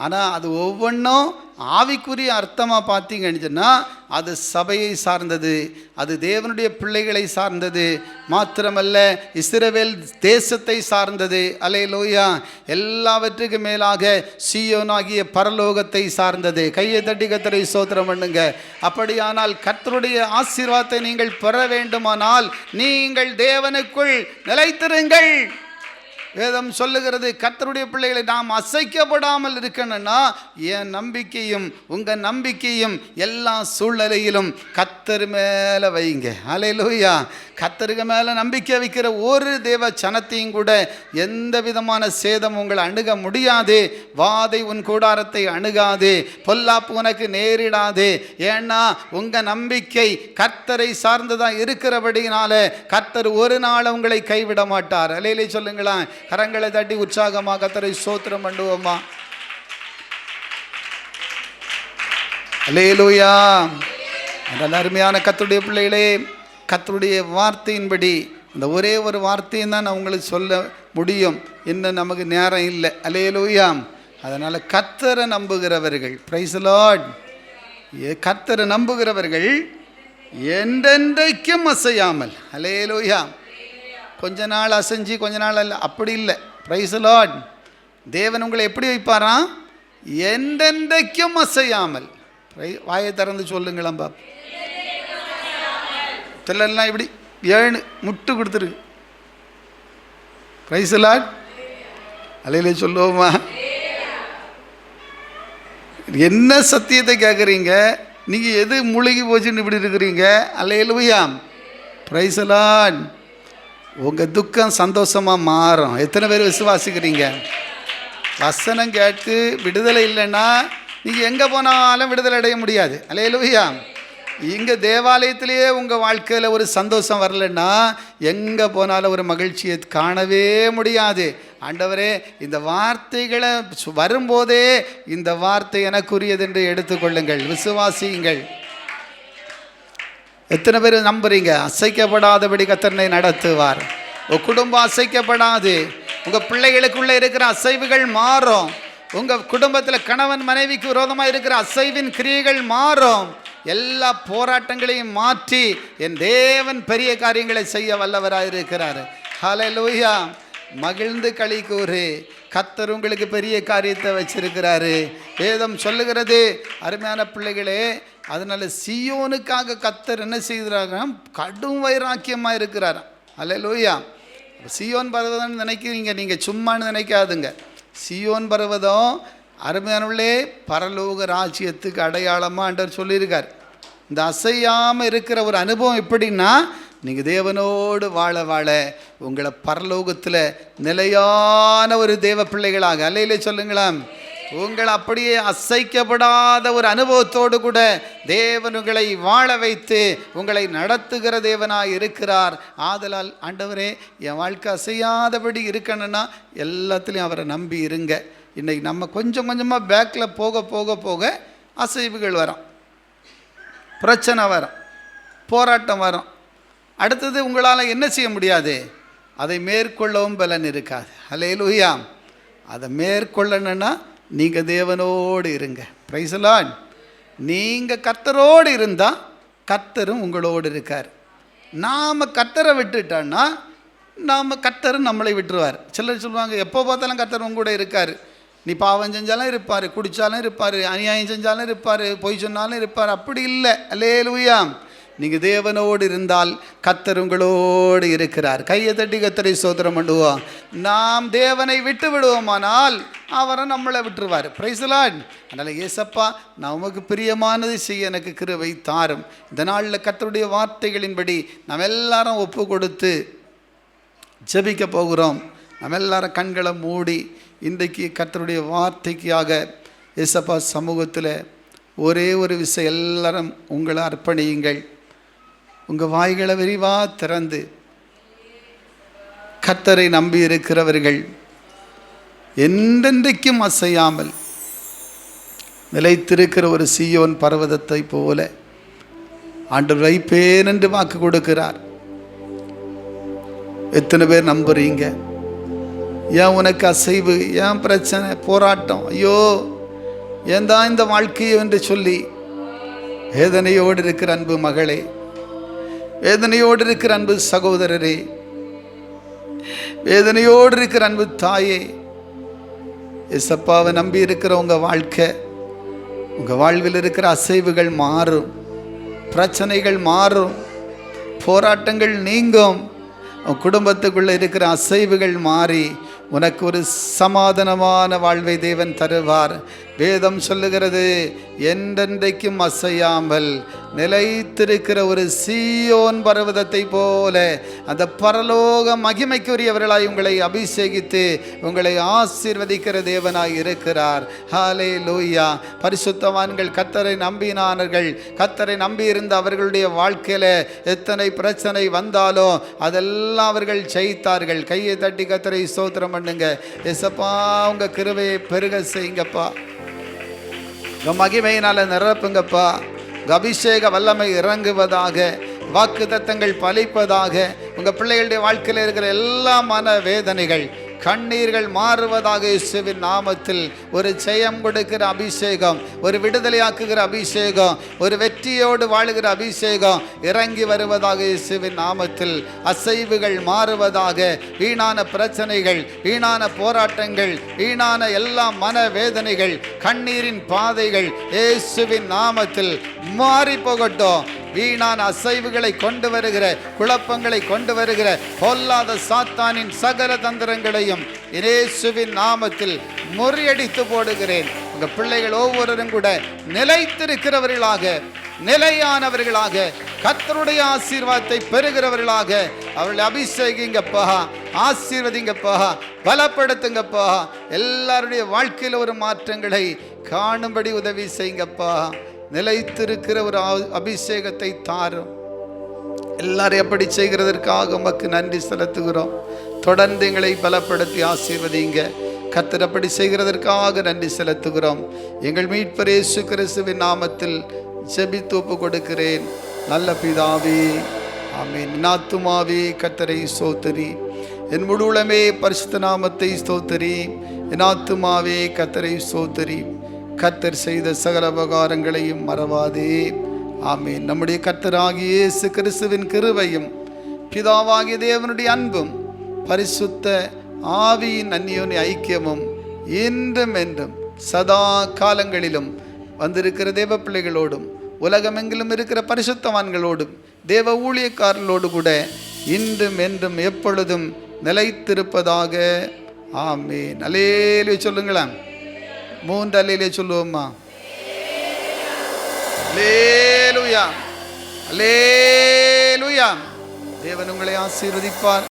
[SPEAKER 1] ஆனால் அது ஒவ்வொன்றும் ஆவிக்குரிய அர்த்தமாக பார்த்தீங்கன்னு சொன்னால் அது சபையை சார்ந்தது, அது தேவனுடைய பிள்ளைகளை சார்ந்தது, மாத்திரமல்ல இஸ்ரவேல் தேசத்தை சார்ந்தது. அல்லேலூயா. எல்லாவற்றுக்கும் மேலாக சீயோனாகிய பரலோகத்தை சார்ந்தது. கையை தட்டி கர்த்தரை ஸ்தோத்திரம் பண்ணுங்க. அப்படியானால் கர்த்தருடைய ஆசீர்வாதத்தை நீங்கள் பெற வேண்டுமானால் நீங்கள் தேவனுக்குள் நிலைத்திருங்கள். வேதம் சொல்லுகிறது, கர்த்தருடைய பிள்ளைகளை நாம் அசைக்கப்படாமல் இருக்கணும்னா என் நம்பிக்கையும் உங்கள் நம்பிக்கையும் எல்லா சூழ்நிலையிலும் கர்த்தர் மேலே வைங்க. அல்லேலூயா. கர்த்தருக்கு மேலே நம்பிக்கை வைக்கிற ஒரு தேவ சனத்தையும் கூட எந்த விதமான சேதம் உங்களை அணுக முடியாது. வாதை உன் கூடாரத்தை அணுகாது, பொல்லாப்பு உனக்கு நேரிடாது. ஏன்னா உங்கள் நம்பிக்கை கர்த்தரை சார்ந்ததாக இருக்கிறபடினால கர்த்தர் ஒரு நாள் உங்களை கைவிட மாட்டார். அல்லேலூயா சொல்லுங்களா. கரங்களை தட்டி உற்சாகமாக கர்த்தரை ஸ்தோத்திரம் பண்ணுவோமா. அல்லேலூயா. நல்ல அருமையான கர்த்தருடைய பிள்ளைகளே, கர்த்தருடைய வார்த்தையின்படி இந்த ஒரே ஒரு வார்த்தையும் தான் நான் உங்களுக்கு சொல்ல முடியும். இன்னும் நமக்கு நேரம் இல்லை. அல்லேலூயா. அதனால் கர்த்தரை நம்புகிறவர்கள், பிரைஸ் தி லார்ட், கர்த்தரை நம்புகிறவர்கள் என்றென்றைக்கும் அசையாமல். அல்லேலூயா. கொஞ்ச நாள் அசைஞ்சு கொஞ்ச நாள் அல்ல, அப்படி இல்லை. Price the Lord. தேவன் உங்களை எப்படி வைப்பாராம்? என்றென்றைக்கும் அசையாமல். வாயை திறந்து சொல்லுங்களேன் பாப். தெல்லாம் இப்படி 7 முட்டு கொடுத்துருக்கு. Price the Lord. அல்லேலூயா சொல்லுவோமா. என்ன சத்தியத்தை கேட்குறீங்க நீங்கள்? எது முழுகி போச்சுன்னு இப்படி இருக்கிறீங்க? அல்லேலூயா. Praise the Lord. உங்கள் துக்கம் சந்தோஷமாக மாறும். எத்தனை பேர் விசுவாசிக்கிறீங்க? வசனம் கேட்டு விடுதலை இல்லைன்னா நீங்கள் எங்கே போனாலும் விடுதலை அடைய முடியாது. அல்லேலூயா. இங்கே தேவாலயத்திலேயே உங்கள் வாழ்க்கையில் ஒரு சந்தோஷம் வரலைன்னா எங்கே போனாலும் ஒரு மகிழ்ச்சியை காணவே முடியாது. ஆண்டவரே, இந்த வார்த்தைகளை வரும்போதே இந்த வார்த்தை எனக்குரியது என்று எடுத்துக்கொள்ளுங்கள், விசுவாசியுங்கள். எத்தனை பேர் நம்புறீங்க? அசைக்கப்படாதபடி கர்த்தர் நடத்துவார். உங்கள் குடும்பம் அசைக்கப்படாது. உங்கள் பிள்ளைகளுக்குள்ளே இருக்கிற அசைவுகள் மாறும். உங்கள் குடும்பத்தில் கணவன் மனைவிக்கு விரோதமாக இருக்கிற அசைவின் கிரியைகள் மாறும். எல்லா போராட்டங்களையும் மாற்றி என் தேவன் பெரிய காரியங்களை செய்ய வல்லவராக இருக்கிறார். ஹல்லேலூயா. மகிழ்ந்து களி கூறு. கர்த்தர் உங்களுக்கு பெரிய காரியத்தை வச்சிருக்கிறாரு. வேதம் சொல்லுகிறது அருமையான பிள்ளைகளே. அதனால் சீயோனுக்காக கர்த்தர் என்ன செய்கிறாங்க? கடும் வைராக்கியமாக இருக்கிறார். அல்லேலூயா. சீயோன் பர்வதம்னு நினைக்கிறீங்க, நீங்கள் சும்மானு நினைக்காதுங்க. சீயோன் பர்வதம் அருமையானவர்களே பரலோக ராஜ்யத்துக்கு அடையாளமாக ஆண்டவர் சொல்லியிருக்கார். இந்த அசையாமல் இருக்கிற ஒரு அனுபவம் எப்படின்னா, நீங்கள் தேவனோடு வாழ வாழ உங்களை பரலோகத்தில் நிலையான ஒரு தேவ பிள்ளைகளாக, அல்லேலூயா சொல்லுங்களேன், உங்கள் அப்படியே அசைக்கப்படாத ஒரு அனுபவத்தோடு கூட தேவன் உங்களை வாழ வைத்து உங்களை நடத்துகிற தேவனாக இருக்கிறார். ஆதலால் ஆண்டவரே, என் வாழ்க்கை அசையாதபடி இருக்கணும்னா எல்லாத்துலேயும் அவரை நம்பி இருங்க. இன்றைக்கி நம்ம கொஞ்சம் கொஞ்சமாக பேக்கில் போக போக போக அசைவுகள் வரும், பிரச்சனை வரும், போராட்டம் வரும். அடுத்தது உங்களால் என்ன செய்ய முடியாது? அதை மேற்கொள்ளவும் பலன் இருக்காது. அல்லேலூயா. அதை மேற்கொள்ளணுன்னா நீங்கள் தேவனோடு இருங்க. Price the Lord. நீங்கள் கர்த்தரோடு இருந்தால் கர்த்தரும் உங்களோடு இருக்கார். நாம் கர்த்தரை விட்டுட்டோன்னா கர்த்தரும் நம்மளை விட்டுருவார். சிலர் சொல்லுவாங்க, எப்போ பார்த்தாலும் கர்த்தர் உங்க கூட இருக்கார். நீ பாவம் செஞ்சாலும் இருப்பார், குடித்தாலும் இருப்பார், அநியாயம் செஞ்சாலும் இருப்பார், பொய் சொன்னாலும் இருப்பார். அப்படி இல்லை. அல்லேலூயா. நீங்கள் தேவனோடு இருந்தால் கர்த்தர் உங்களோடு இருக்கிறார். கையை தட்டி கர்த்தரை ஸ்தோத்திரம் பண்ணுவோம். நாம் தேவனை விட்டு விடுவோமானால் அவரை நம்மளை விட்டுருவார். Praise the Lord. அதனால் ஏசப்பா, நான் உமக்கு பிரியமானதை செய்ய எனக்கு கிருபை தாரும். இந்த நாளில் கர்த்தருடைய வார்த்தைகளின்படி நாம் எல்லாரும் ஒப்பு கொடுத்து ஜெபிக்க போகிறோம். நம்ம எல்லாரும் கண்களை மூடி இன்றைக்கு கர்த்தருடைய வார்த்தைக்காக ஏசப்பா சமூகத்தில் ஒரே ஒரு விஷயம், எல்லாரும் உங்களை அர்ப்பணியுங்கள். உங்கள் வாய்களை விரிவாக திறந்து கர்த்தரை நம்பி இருக்கிறவர்கள் என்றென்றைக்கும் அசையாமல் நிலைத்திருக்கிற ஒரு சீயோன் பர்வதத்தை போல ஆண்டவர் வைப்பேன் என்று வாக்கு கொடுக்கிறார். எத்தனை பேர் நம்புறீங்க? ஏன் உனக்கு அசைவு, ஏன் பிரச்சனை, போராட்டம், ஐயோ ஏன் தான் இந்த வாழ்க்கையை என்று சொல்லி வேதனையோடு இருக்கிற அன்பு மகளே, வேதனையோடு இருக்கிற அன்பு சகோதரரே, வேதனையோடு இருக்கிற அன்பு தாயே, இயேசப்பாவை நம்பி இருக்கிற உங்க வாழ்க்கை, உங்க வாழ்வில் இருக்கிற அசைவுகள் மாறும், பிரச்சனைகள் மாறும், போராட்டங்கள் நீங்கும், உன் குடும்பத்துக்குள்ள இருக்கிற அசைவுகள் மாறி உனக்கு ஒரு சமாதானமான வாழ்வை தேவன் தருவார். வேதம் சொல்லுகிறது, என்றென்றைக்கும் அசையாமல் நிலைத்திருக்கிற ஒரு சீயோன் பர்வதத்தை போல அந்த பரலோக மகிமைக்குரியவர்களாய் உங்களை அபிஷேகித்து உங்களை ஆசீர்வதிக்கிற தேவனாய் இருக்கிறார். ஹல்லேலூயா. பரிசுத்தவான்கள் கர்த்தரை நம்பினார்கள். கர்த்தரை நம்பியிருந்த அவர்களுடைய வாழ்க்கையில எத்தனை பிரச்சனை வந்தாலும் அதெல்லாம் அவர்கள் ஜெயித்தார்கள். கையை தட்டி கர்த்தரை ஸ்தோத்திரம் பண்ணுங்க. ஏசப்பா உங்க கிருபையை பெருக செய்யுங்கப்பா, உங்க மகிமையினால நிரப்புங்கப்பா, உங்க அபிஷேக வல்லமை இறங்குவதாக, வாக்கு தத்தங்கள் பலிப்பதாக, உங்க பிள்ளைகளுடைய வாழ்க்கையில் இருக்கிற எல்லா மன வேதனைகள் கண்ணீர்கள் மாறுவதாக இயேசுவின் நாமத்தில். ஒரு ஜெயம் கொடுக்கிற அபிஷேகம், ஒரு விடுதலையாக்குகிற அபிஷேகம், ஒரு வெற்றியோடு வாழுகிற அபிஷேகம் இறங்கி வருவதாக இயேசுவின் நாமத்தில். அசைவுகள் மாறுவதாக, வீணான பிரச்சனைகள், வீணான போராட்டங்கள், வீணான எல்லா மன வேதனைகள், கண்ணீரின் பாதைகள் இயேசுவின் நாமத்தில் மாறி போகட்டும். வீணான அசைவுகளை கொண்டு வருகிற, குழப்பங்களை கொண்டு வருகிற பொல்லாத சாத்தானின் சகல தந்திரங்களையும் இயேசுவின் நாமத்தில் முறியடித்து போடுகிறேன். உங்க பிள்ளைகள் ஒவ்வொருவரும் கூட நிலைத்திருக்கிறவர்களாக, நிலையானவர்களாக, கர்த்தருடைய ஆசீர்வாதத்தை பெறுகிறவர்களாக அவர்களை அபிஷேகிங்கப்பா, ஆசீர்வதிங்கப்பா, பலப்படுத்துங்கப்பா. எல்லாருடைய வாழ்க்கையில் ஒரு மாற்றங்களை காணும்படி உதவி செய்யுங்கப்பா. நிலைத்திருக்கிற ஒரு அபிஷேகத்தை தாரும். எல்லாரும் எப்படி செய்கிறதற்காக உமக்கு நன்றி செலுத்துகிறோம். தொடர்ந்து எங்களை பலப்படுத்தி ஆசீர்வதிங்க. கர்த்தர் அப்படி செய்கிறதற்காக நன்றி செலுத்துகிறோம். எங்கள் மீட்பர் இயேசு கிறிஸ்துவின் நாமத்தில் ஜெபித்து ஒப்பு கொடுக்கிறேன் நல்ல பிதாவே, ஆமென். என் ஆத்துமாவே கர்த்தரை ஸ்தோத்திரி, என் முழு உளமே பரிசுத்த நாமத்தை ஸ்தோத்திரி. என் ஆத்துமாவே கர்த்தரை ஸ்தோத்திரி, கர்த்தர் செய்த சகல உபகாரங்களையும் மறவாதே. ஆமென். நம்முடைய கர்த்தராகிய இயேசு கிறிஸ்துவின் கிருபையும் பிதாவாகிய தேவனுடைய அன்பும் பரிசுத்த ஆவியின் அந்யோன்ய ஐக்கியமும் இன்றும் என்றும் சதா காலங்களிலும் வந்திருக்கிற தேவ பிள்ளைகளோடும் உலகமெங்கிலும் இருக்கிற பரிசுத்தவான்களோடும் தேவ ஊழியக்காரர்களோடு கூட இன்றும் என்றும் எப்பொழுதும் நிலைத்திருப்பதாக. ஆமென். அல்லேலூயா சொல்லுங்களேன். 3 அல்லேலூயா சொல்லுவோம்மா. அல்லேலூயா, அல்லேலூயா. தேவன் உங்களை ஆசீர்வதிப்பார்.